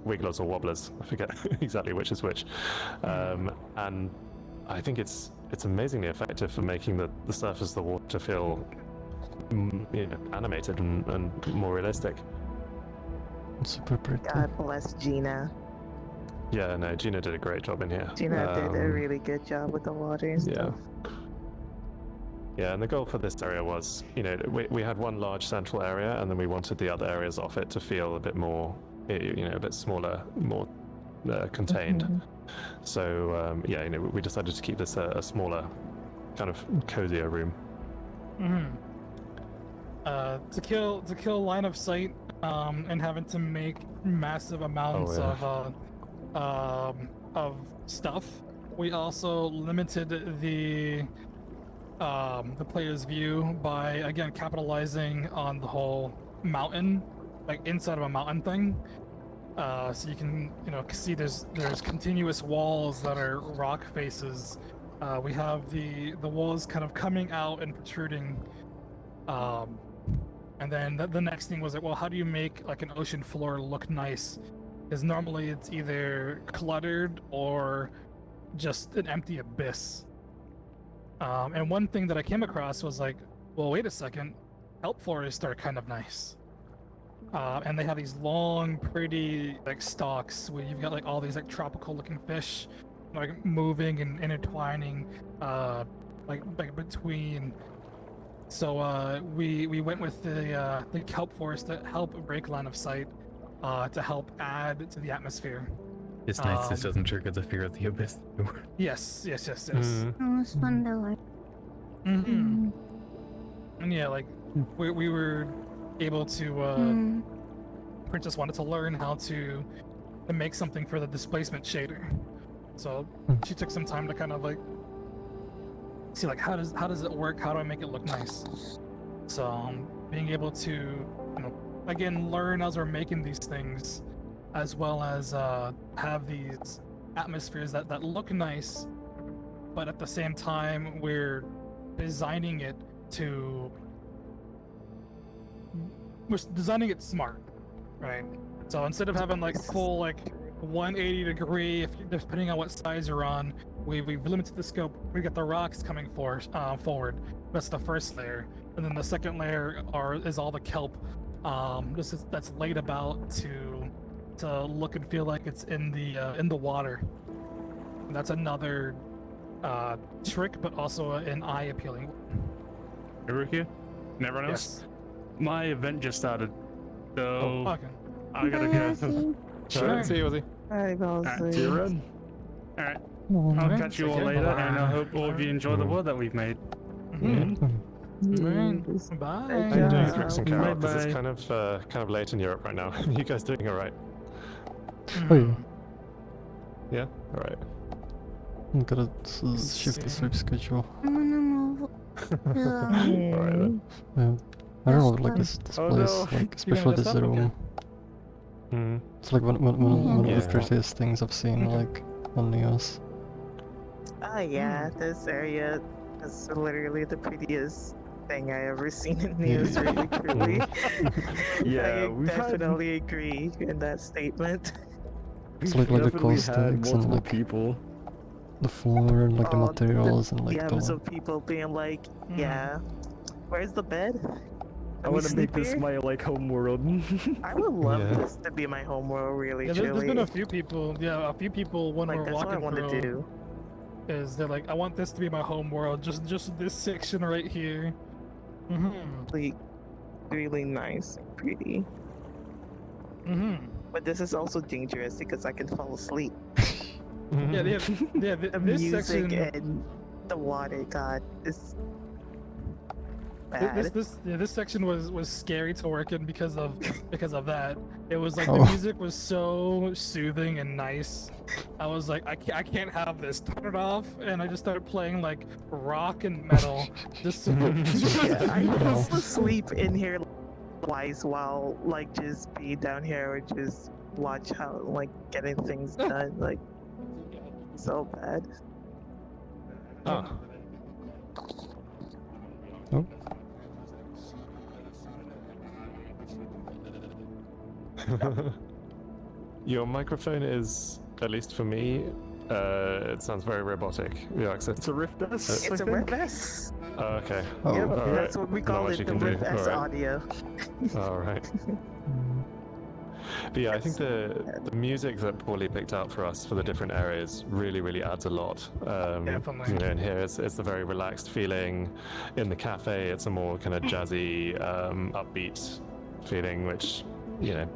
wigglers or wobblers. I forget exactly which is which. And I think it's amazingly effective for making the surface of the water feel animated and more realistic. Super pretty. God bless Gina. Yeah, no, Gina did a great job in here. Gina did a really good job with the water and stuff. Yeah, and the goal for this area was, we had one large central area, and then we wanted the other areas off it to feel a bit more, a bit smaller, more contained. So we decided to keep this a smaller, kind of cozier room. To kill line of sight, and having to make massive amounts of stuff, we also limited the player's view by again capitalizing on the whole mountain, like inside of a mountain thing. So you can see there's continuous walls that are rock faces. We have the walls kind of coming out and protruding. And then the next thing was like, well, how do you make like an ocean floor look nice? Because normally it's either cluttered or just an empty abyss. And one thing that I came across was like, well, wait a second, kelp forests are kind of nice. And they have these long, pretty like stalks where you've got like all these like tropical looking fish, like moving and intertwining, like between. So we went with the kelp forest to help break line of sight, to help add to the atmosphere. It's nice this doesn't trigger the fear of the abyss. Yes. Oh, it's fun to learn. And yeah, like we were able to. Princess wanted to learn how to make something for the displacement shader, so she took some time to kind of like see like how does it work? How do I make it look nice? So being able to again learn as we're making these things, as well as have these atmospheres that look nice, but at the same time we're designing it smart, right? So instead of having like full like 180 degree, depending on what size you're on, we've limited the scope. We got the rocks coming forward. That's the first layer, and then the second layer is all the kelp. That's laid about to look and feel like it's in the water. And that's another trick, but also an eye appealing one. Everyone here? And everyone else? Yes. My event just started, so Okay. I gotta go. Sure. See you, Ozzy. Hi, See you, Red. Alright, I'll Okay, catch you take all care. later, Bye-bye. and I hope all of you enjoy the world that we've made. Right. Bye. How you doing, Crix and Carol? Because Bye-bye. it's kind of late in Europe right now. You guys doing all right? Oh yeah. Yeah. All right. I'm gonna shift the sleep schedule. I'm gonna move. All right then. Yeah. I don't know, like this Oh, place, no. like especially this desktop? room. Mm. It's like one of the Yeah. prettiest things I've seen, Okay. like on Neos. Oh yeah, this area is literally the prettiest thing I ever seen in Neos, really, truly. Yeah, I we've had- definitely agree in that statement. It's like the Definitely cosmetics had and multiple like people. the floor and like the Oh, materials and like DMs the of people being like, yeah, where's the bed? I Let me want to make sleep this here? my like home world. I would love Yeah. this to be my home world, really, Yeah, there's truly. been a few people when Like, we're that's what I walking want through. to do. Is they're like, I want this to be my home world, just this section right here. Like, really nice and pretty. But this is also dangerous because I can fall asleep. Yeah, The this music section. and the water, God, is bad. This section was scary to work in because of that. It was like Oh. the music was so soothing and nice. I was like, I can't have this. Turn it off, and I just started playing like rock and metal. just Yeah, I Wow. fell asleep in here twice while like just be down here or just watch how like getting things done. Like so bad. Ah. Oh. Your microphone is, at least for me, it sounds very robotic. The accent. It's a Rift S. It's a Rift S. Oh, okay. Oh. Yep, Alright. that's what we Not call much it, you the can do. Rift S Alright. audio. All right. But yeah, I think the music that Paulie picked out for us for the different areas really adds a lot. Definitely. You know, in here it's a very relaxed feeling. In the cafe, it's a more kind of jazzy, upbeat feeling, which you know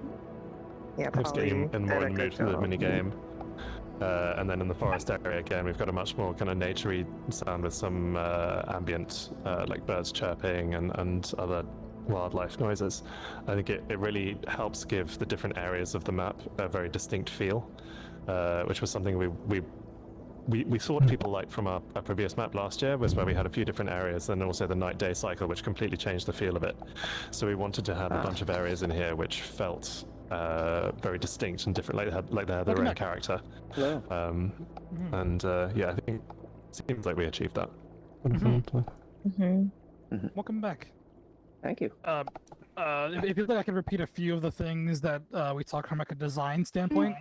Yeah, helps get you probably in more did a in the good mood for the job. mini game. And then in the forest area again, we've got a much more kind of naturey sound with some ambient, like birds chirping and other wildlife noises. I think it really helps give the different areas of the map a very distinct feel, which was something we thought people liked from our previous map last year, was where we had a few different areas, and also the night-day cycle, which completely changed the feel of it. So we wanted to have a bunch of areas in here which felt very distinct and different, like they had their own character. Hello. And yeah, I think it seems like we achieved that. Definitely. Welcome back. Thank you. If you'd like, I can repeat a few of the things that we talked from like a design standpoint.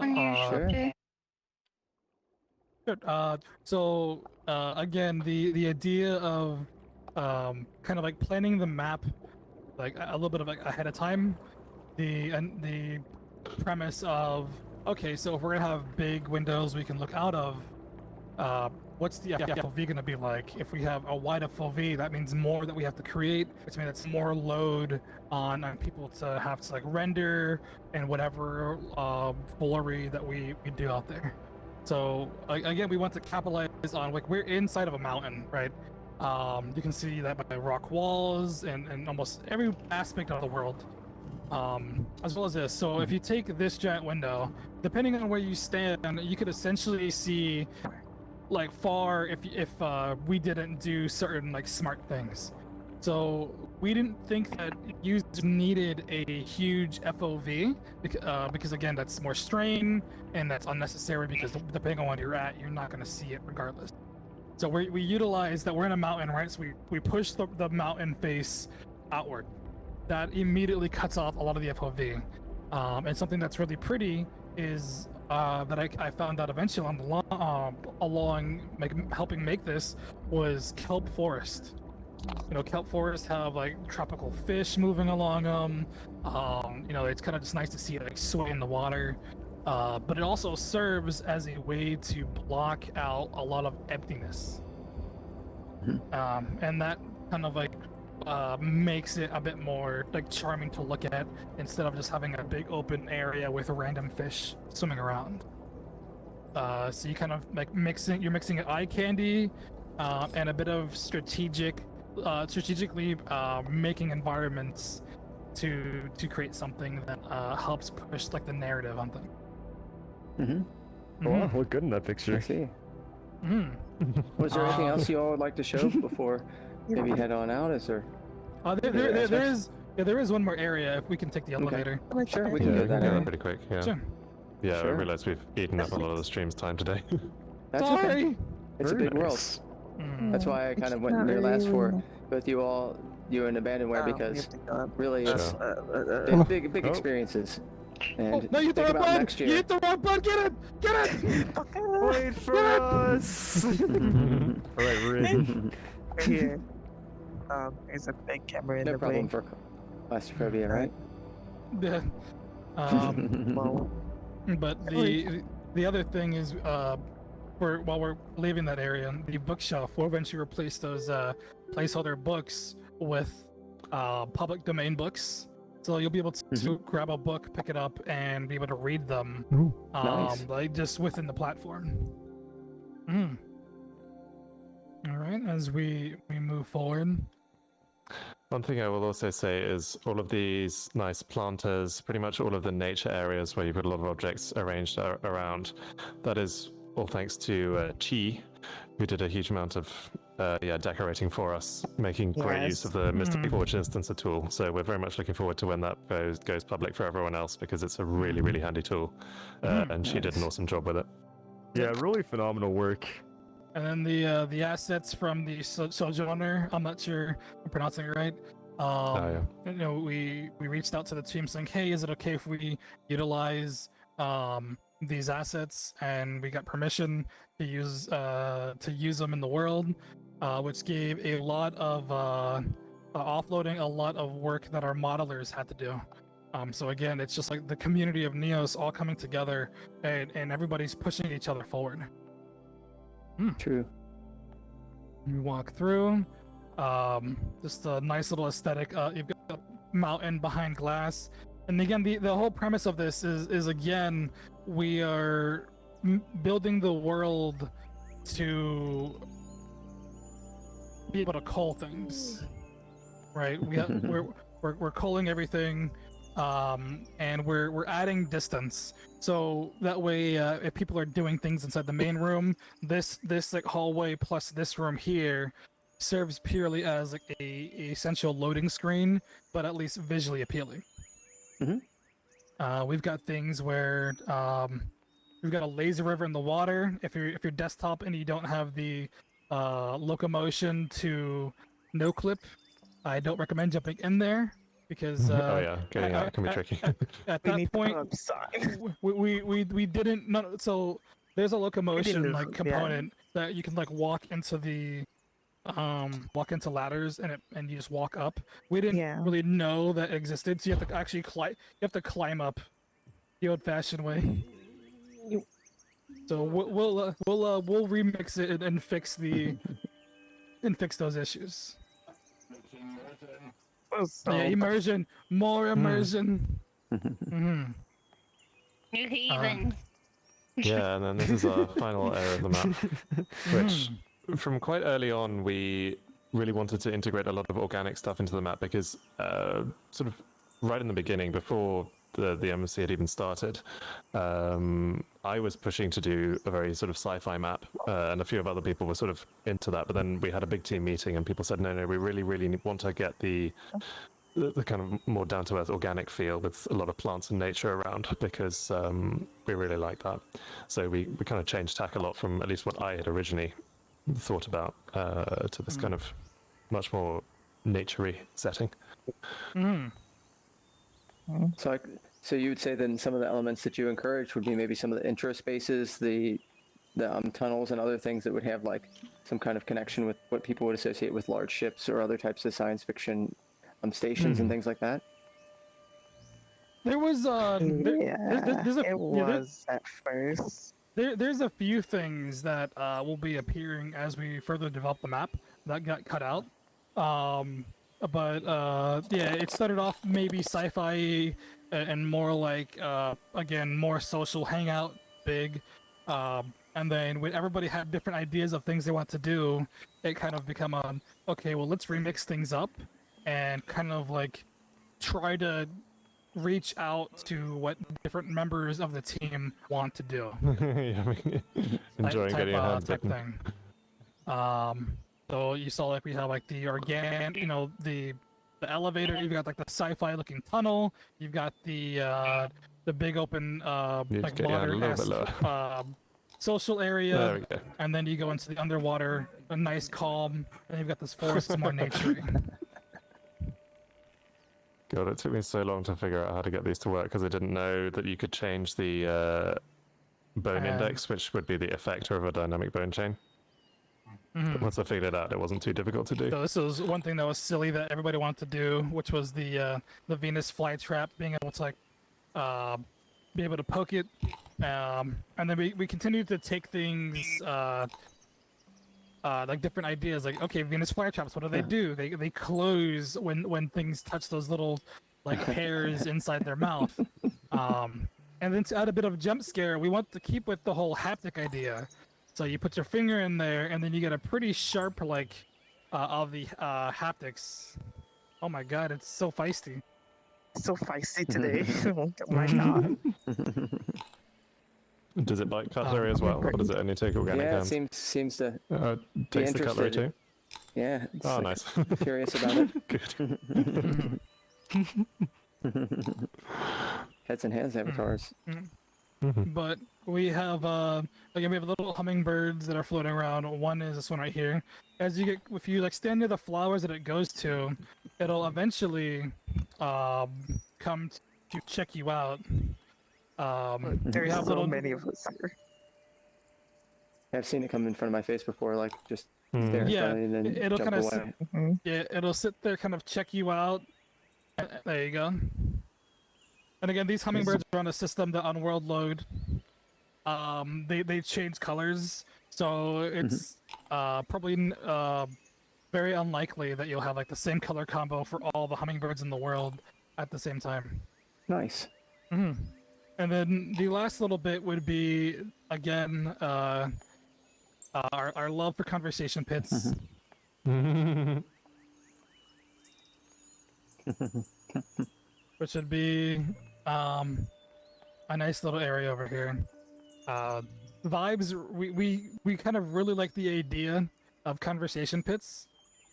Sure. Sure. So again, the idea of kind of like planning the map like a little bit of like ahead of time. The premise of okay, so if we're gonna have big windows we can look out of, what's the FOV gonna be like? If we have a wide FOV, that means more that we have to create, which means it's more load on people to have to like render and whatever foolery that we do out there. So again, we want to capitalize on like we're inside of a mountain, right? You can see that by rock walls and almost every aspect of the world. As well as this. So if you take this giant window, depending on where you stand, you could essentially see like far if we didn't do certain like smart things. So we didn't think that users needed a huge FOV because again, that's more strain and that's unnecessary because depending on where you're at, you're not going to see it regardless. So we utilize that we're in a mountain, right? So we push the mountain face outward. That immediately cuts off a lot of the FOV. And something that's really pretty is that I found out eventually along helping make this was kelp forest. You know, kelp forests have like tropical fish moving along them. You know, it's kind of just nice to see it like sway in the water. But it also serves as a way to block out a lot of emptiness. And that kind of like makes it a bit more like charming to look at instead of just having a big open area with random fish swimming around. So you kind of like you're mixing eye candy and a bit of strategically making environments to create something that helps push like the narrative on things. Wow, look good in that I picture. see. Was there anything else you all would like to show before maybe head on out? Is there? There is one more area if we can take the elevator. Sure, we can do that. Yeah, area. pretty quick. Yeah. Sure. Yeah, I Sure. realized we've eaten up a lot of the stream's time today. That's okay. Sorry. It's a Very big world. nice. That's why I kind of went not near last for really- both you all. You were in abandonware because really it's Sure. big experiences. And Oh, no, you hit the think wrong about button! next You year. hit the wrong button! Get it! Get it! Wait for us! Alright, we're in. Right here. There's a big camera in No the problem way. for claustrophobia, right? Yeah. Well, But the other thing is, while we're leaving that area, the bookshelf will eventually replace those placeholder books with public domain books. So you'll be able to grab a book, pick it up, and be able to read them, Ooh. Nice. like just within the platform. All right, as we move forward. One thing I will also say is all of these nice planters, pretty much all of the nature areas where you put a lot of objects arranged around, that is all thanks to Chi, who did a huge amount of decorating for us, making great use of the Mystic Forge instancer tool. So we're very much looking forward to when that goes public for everyone else, because it's a really, really handy tool. And she did an awesome job with it. Yeah, really phenomenal work. And then the assets from the Sojourner, I'm not sure I'm pronouncing it right. You know, we reached out to the team saying, hey, is it okay if we utilize these assets? And we got permission to use them in the world, which gave a lot of offloading a lot of work that our modelers had to do. So again, it's just like the community of Neos all coming together, and everybody's pushing each other forward. True. We walk through, just a nice little aesthetic. You've got the mountain behind glass, and again, the whole premise of this is again, we are building the world to be able to cull things, right? We're culling everything, and we're adding distance. So that way, if people are doing things inside the main room, this like hallway plus this room here serves purely as like a essential loading screen, but at least visually appealing. We've got things where we've got a lazy river in the water. If you're desktop and you don't have the locomotion to no clip, I don't recommend jumping in there. Because getting out can be tricky. At that point, we didn't. No, so there's a locomotion like component that you can like walk into ladders and you just walk up. We didn't really know that existed, so you have to actually climb. You have to climb up the old-fashioned way. So we'll remix it and fix those issues. Yeah, immersion, more immersion. You heathen. Yeah, and then this is our final area of the map, which from quite early on we really wanted to integrate a lot of organic stuff into the map, because sort of right in the beginning, before the MMC had even started, I was pushing to do a very sort of sci-fi map, and a few of other people were sort of into that, but then we had a big team meeting and people said, no, we really want to get the kind of more down-to-earth organic feel with a lot of plants and nature around, because we really like that. So we kind of changed tack a lot from at least what I had originally thought about to this kind of much more nature-y setting. So you would say then some of the elements that you encourage would be maybe some of the intro spaces, the tunnels and other things that would have like some kind of connection with what people would associate with large ships or other types of science fiction stations and things like that. There was at first. There's a few things that will be appearing as we further develop the map that got cut out. But it started off maybe sci-fi and more like again, more social hangout, big. And then when everybody had different ideas of things they want to do, it kind of become okay, well, let's remix things up and kind of like try to reach out to what different members of the team want to do. Enjoying getting your hands type thing. So you saw like we have like the organic, the elevator. You've got like the sci-fi looking tunnel. You've got the big open like water social area. There we go. And then you go into the underwater, a nice calm, and you've got this forest that's more naturey. God, it took me so long to figure out how to get these to work, because I didn't know that you could change the bone index, which would be the effector of a dynamic bone chain. But once I figured it out, it wasn't too difficult to do. So this was one thing that was silly that everybody wanted to do, which was the Venus flytrap, being able to like be able to poke it, and then we continued to take things like different ideas, like okay, Venus flytraps, what do? They close when things touch those little like hairs inside their mouth. And then to add a bit of jump scare, we want to keep with the whole haptic idea. So you put your finger in there, and then you get a pretty sharp like of the haptics. Oh my god, it's so feisty. So feisty today. Oh my god. Does it bite cutlery as well, or does it only take organic Yeah, it hands? seems to be Takes the cutlery interested. too? Yeah. It's Oh, like nice. Curious about it. Good. Heads and hands avatars. But we have again, we have little hummingbirds that are floating around. One is this one right here. As you get, if you like stand near the flowers that it goes to, it'll eventually come to check you out. There's we have so little many of us here. I've seen it come in front of my face before, like just stare Yeah, at and then it'll jump kind away. of yeah, it'll sit there, kind of check you out. There you go. And again, these hummingbirds are on a system that on world load, they change colors, so it's probably very unlikely that you'll have like the same color combo for all the hummingbirds in the world at the same time. Nice. And then the last little bit would be again our love for conversation pits. Which would be a nice little area over here. VibeZ, we kind of really like the idea of conversation pits.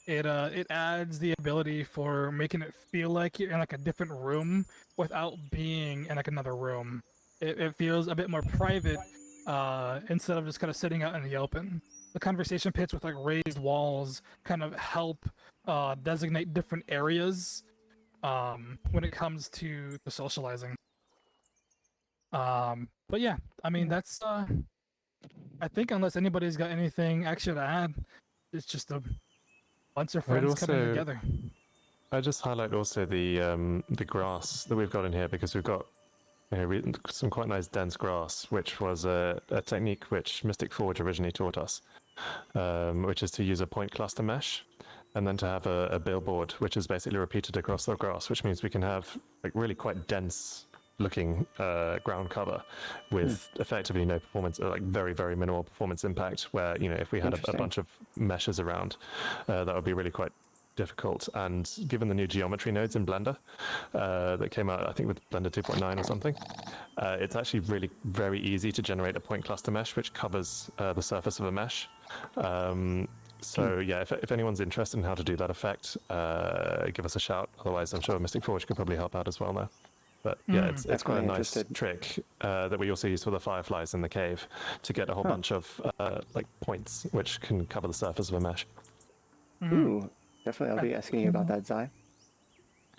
It adds the ability for making it feel like you're in like a different room without being in like another room. It feels a bit more private instead of just kind of sitting out in the open. The conversation pits with like raised walls kind of help designate different areas when it comes to the socializing. But yeah, I mean that's I think unless anybody's got anything extra to add, it's just a bunch of friends coming together. I just highlight also the grass that we've got in here, because we've got some quite nice dense grass, which was a technique which Mystic Forge originally taught us, which is to use a point cluster mesh, and then to have a billboard which is basically repeated across the grass, which means we can have like really quite dense looking ground cover with effectively no performance, like very, very minimal performance impact, where, if we had a bunch of meshes around, that would be really quite difficult. And given the new geometry nodes in Blender that came out, I think with Blender 2.9 or something, it's actually really very easy to generate a point cluster mesh which covers the surface of a mesh. So yeah, if anyone's interested in how to do that effect, give us a shout. Otherwise, I'm sure Mystic Forge could probably help out as well now. But yeah, it's quite a nice trick that we also use for the fireflies in the cave to get a whole bunch of like points which can cover the surface of a mesh. Ooh, definitely I'll be asking you about that, Zai.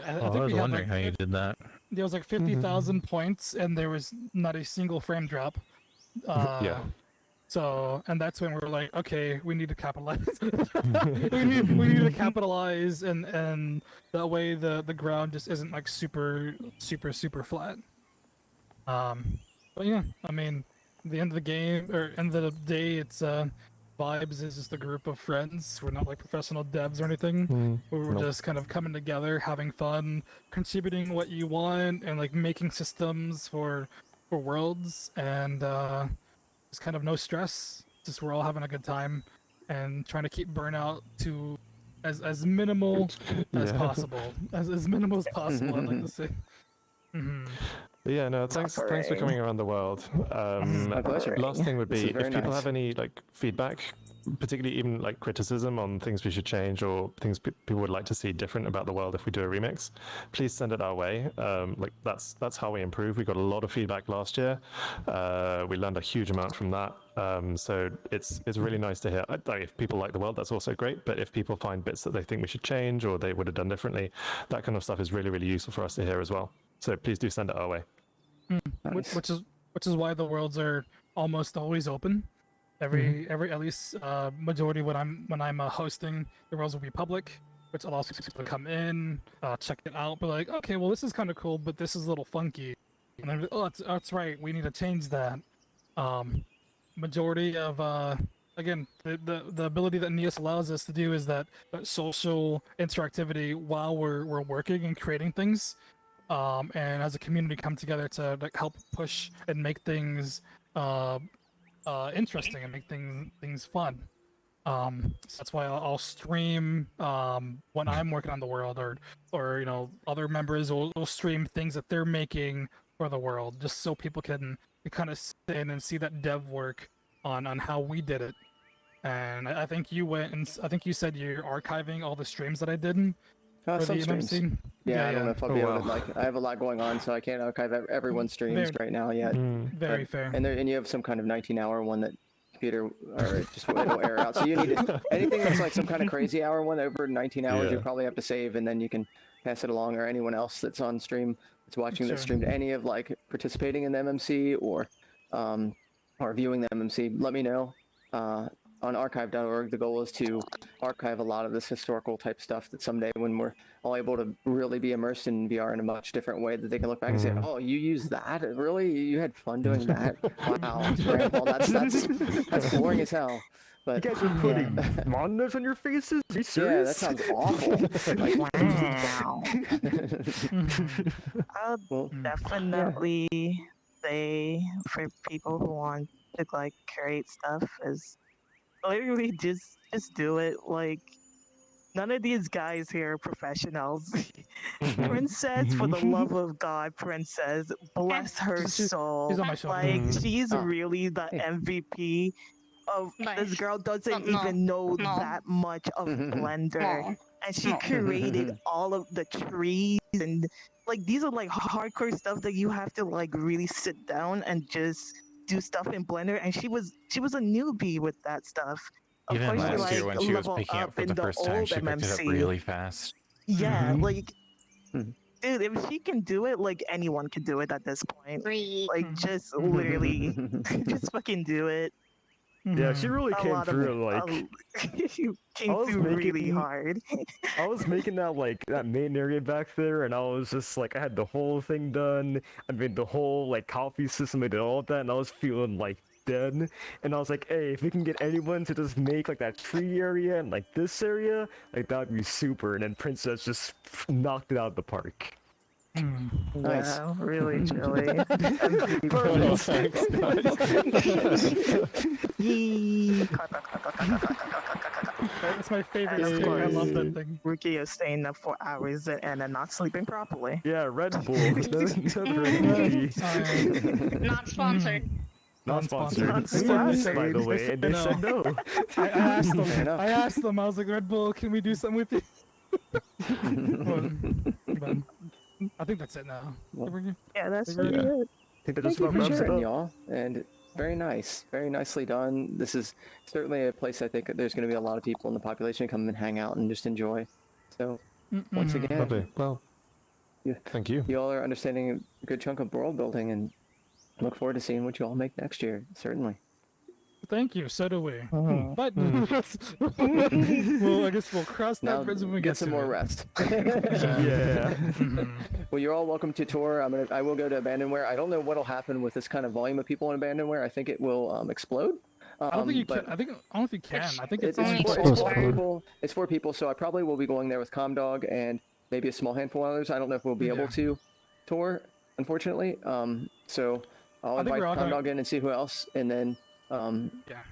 I was wondering how you did that. There was like 50,000 points, and there was not a single frame drop. Yeah. So, and that's when we were like, okay, we need to capitalize. we need to capitalize, and that way the ground just isn't like super flat. But yeah, I mean, the end of the game or end of the day, it's VibeZ is just a group of friends. We're not like professional devs or anything. We're just kind of coming together, having fun, contributing what you want, and like making systems for worlds, and just kind of no stress. Just we're all having a good time and trying to keep burnout to as minimal as possible. As minimal as possible, I'd like to say. Yeah, no, thanks for coming around the world. My pleasure. Last thing would be, if people nice. have any like feedback, particularly even like criticism on things we should change or things people would like to see different about the world if we do a remix, please send it our way. Like that's how we improve. We got a lot of feedback last year. We learned a huge amount from that. So it's really nice to hear. Like, if people like the world, that's also great. But if people find bits that they think we should change or they would have done differently, that kind of stuff is really, really useful for us to hear as well. So please do send it our way. Nice. Which is why the worlds are almost always open. Every at least majority when I'm hosting, the worlds will be public, which allows people to come in, check it out, but like, okay, well this is kind of cool, but this is a little funky, and then that's right, we need to change that. Majority of again, the ability that Neos allows us to do is that social interactivity while we're working and creating things, and as a community come together to like help push and make things interesting and make things fun. So that's why I'll stream when I'm working on the world, or you know, other members will stream things that they're making for the world, just so people can kind of sit in and see that dev work on how we did it. And I think you went and I think you said you're archiving all the streams that I did for Some the streams. MMC. Yeah, I don't know if I'll be able to, like, I have a lot going on, so I can't archive everyone's streams right now yet. Very fair. And you have some kind of 19-hour one that computer, or just it'll error out. So you need anything that's like some kind of crazy hour one over 19 hours, you probably have to save, and then you can pass it along, or anyone else that's on stream that's watching that streamed any of like participating in the MMC or viewing the MMC. Let me know. On archive.org, the goal is to archive a lot of this historical type stuff that someday, when we're all able to really be immersed in VR in a much different way, that they can look back and say, "Oh, you used that? Really? You had fun doing that? Wow, Grandpa, that's boring as hell." But you guys are putting monitors on your faces? Are you serious? Yeah, that sounds awful. I'll definitely say for people who want to like create stuff is literally just do it. Like, none of these guys here are professionals. Princess, for the love of God, Princess, bless her soul. She's on my shoulder. Like, she's really the MVP of this girl doesn't even know that much of Blender. And she created all of the trees, and like these are like hardcore stuff that you have to like really sit down and just do stuff in Blender. And she was a newbie with that stuff. Even Of course, last year when she was picking up for the first time, she picked it up really fast. Yeah, like, dude, if she can do it, like anyone can do it at this point. Like, just literally, just fucking do it. Yeah, she really came through. Like, she came through really hard. I was making that main area back there, and I was just like, I had the whole thing done. I made the whole like coffee system. I did all of that, and I was feeling like dead. And I was like, hey, if we can get anyone to just make like that tree area and like this area, like that would be super. And then Princess just knocked it out of the park. Nice. Wow, really, Joey. That's my favorite thing. I love that thing. Rookie is staying up for hours and then not sleeping properly. Yeah, Red Bull. That's great. Not sponsored. Not sponsored. By the way, and they no. said no. I asked them. I was like, Red Bull, can we do something with you? But I think that's it now. Yeah, that's really good. I think that Thank just you about for wraps it sharing, up. y'all. And very nice. Very nicely done. This is certainly a place I think there's going to be a lot of people in the population come and hang out and just enjoy. So, once again, Lovely. Well, thank you. You all are understanding a good chunk of world building, and look forward to seeing what you all make next year. Certainly. Thank you. So do we. But well, I guess we'll cross Now that bridge when we get some to more it. rest. Yeah. Well, you're all welcome to tour. I will go to Abandonware. I don't know what'll happen with this kind of volume of people in Abandonware. I think it will explode. I don't think you can. I don't know if you can. I think it's It's four people, so I probably will be going there with Comdog and maybe a small handful of others. I don't know if we'll be able to tour, unfortunately. So I'll invite Comdog in and see who else, and then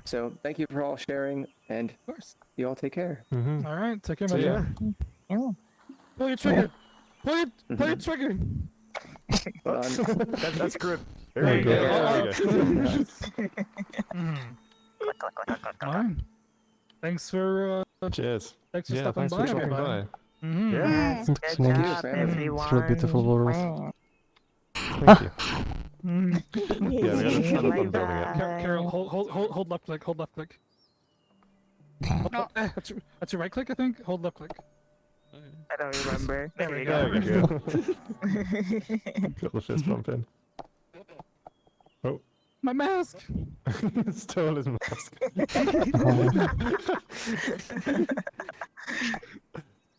so thank you for all sharing, and of course, you all take care. All right, take care, So, man. Yeah. Pull your trigger. Pull your trigger. That's grip. There you go. All right. Thanks for Cheers. Thanks for Yeah, stopping thanks by. for dropping everybody. by. Yeah. Good Thanks, job, man. everyone. It's really beautiful world. Thank you. Yeah, we had a ton of fun building it. Carol, hold left click. Hold left click. That's your right click, I think. Hold left click. I don't remember. There we There go. we go. Got the fist bump in. Oh, My mask. stole his mask.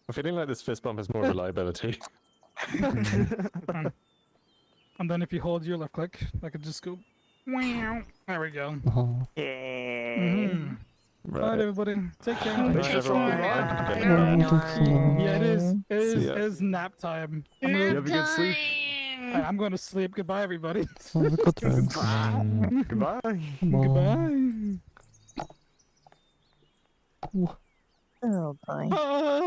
I'm feeling like this fist bump has more reliability. And then if you hold your left click, I could just go. Wow. There we go. Yay. All right, everybody. Take care. Thanks, everyone. Yeah, it is. See ya. It is nap time. You have a good sleep. I'm going to sleep. Goodbye, everybody. Good Goodbye. Goodbye. Oh boy.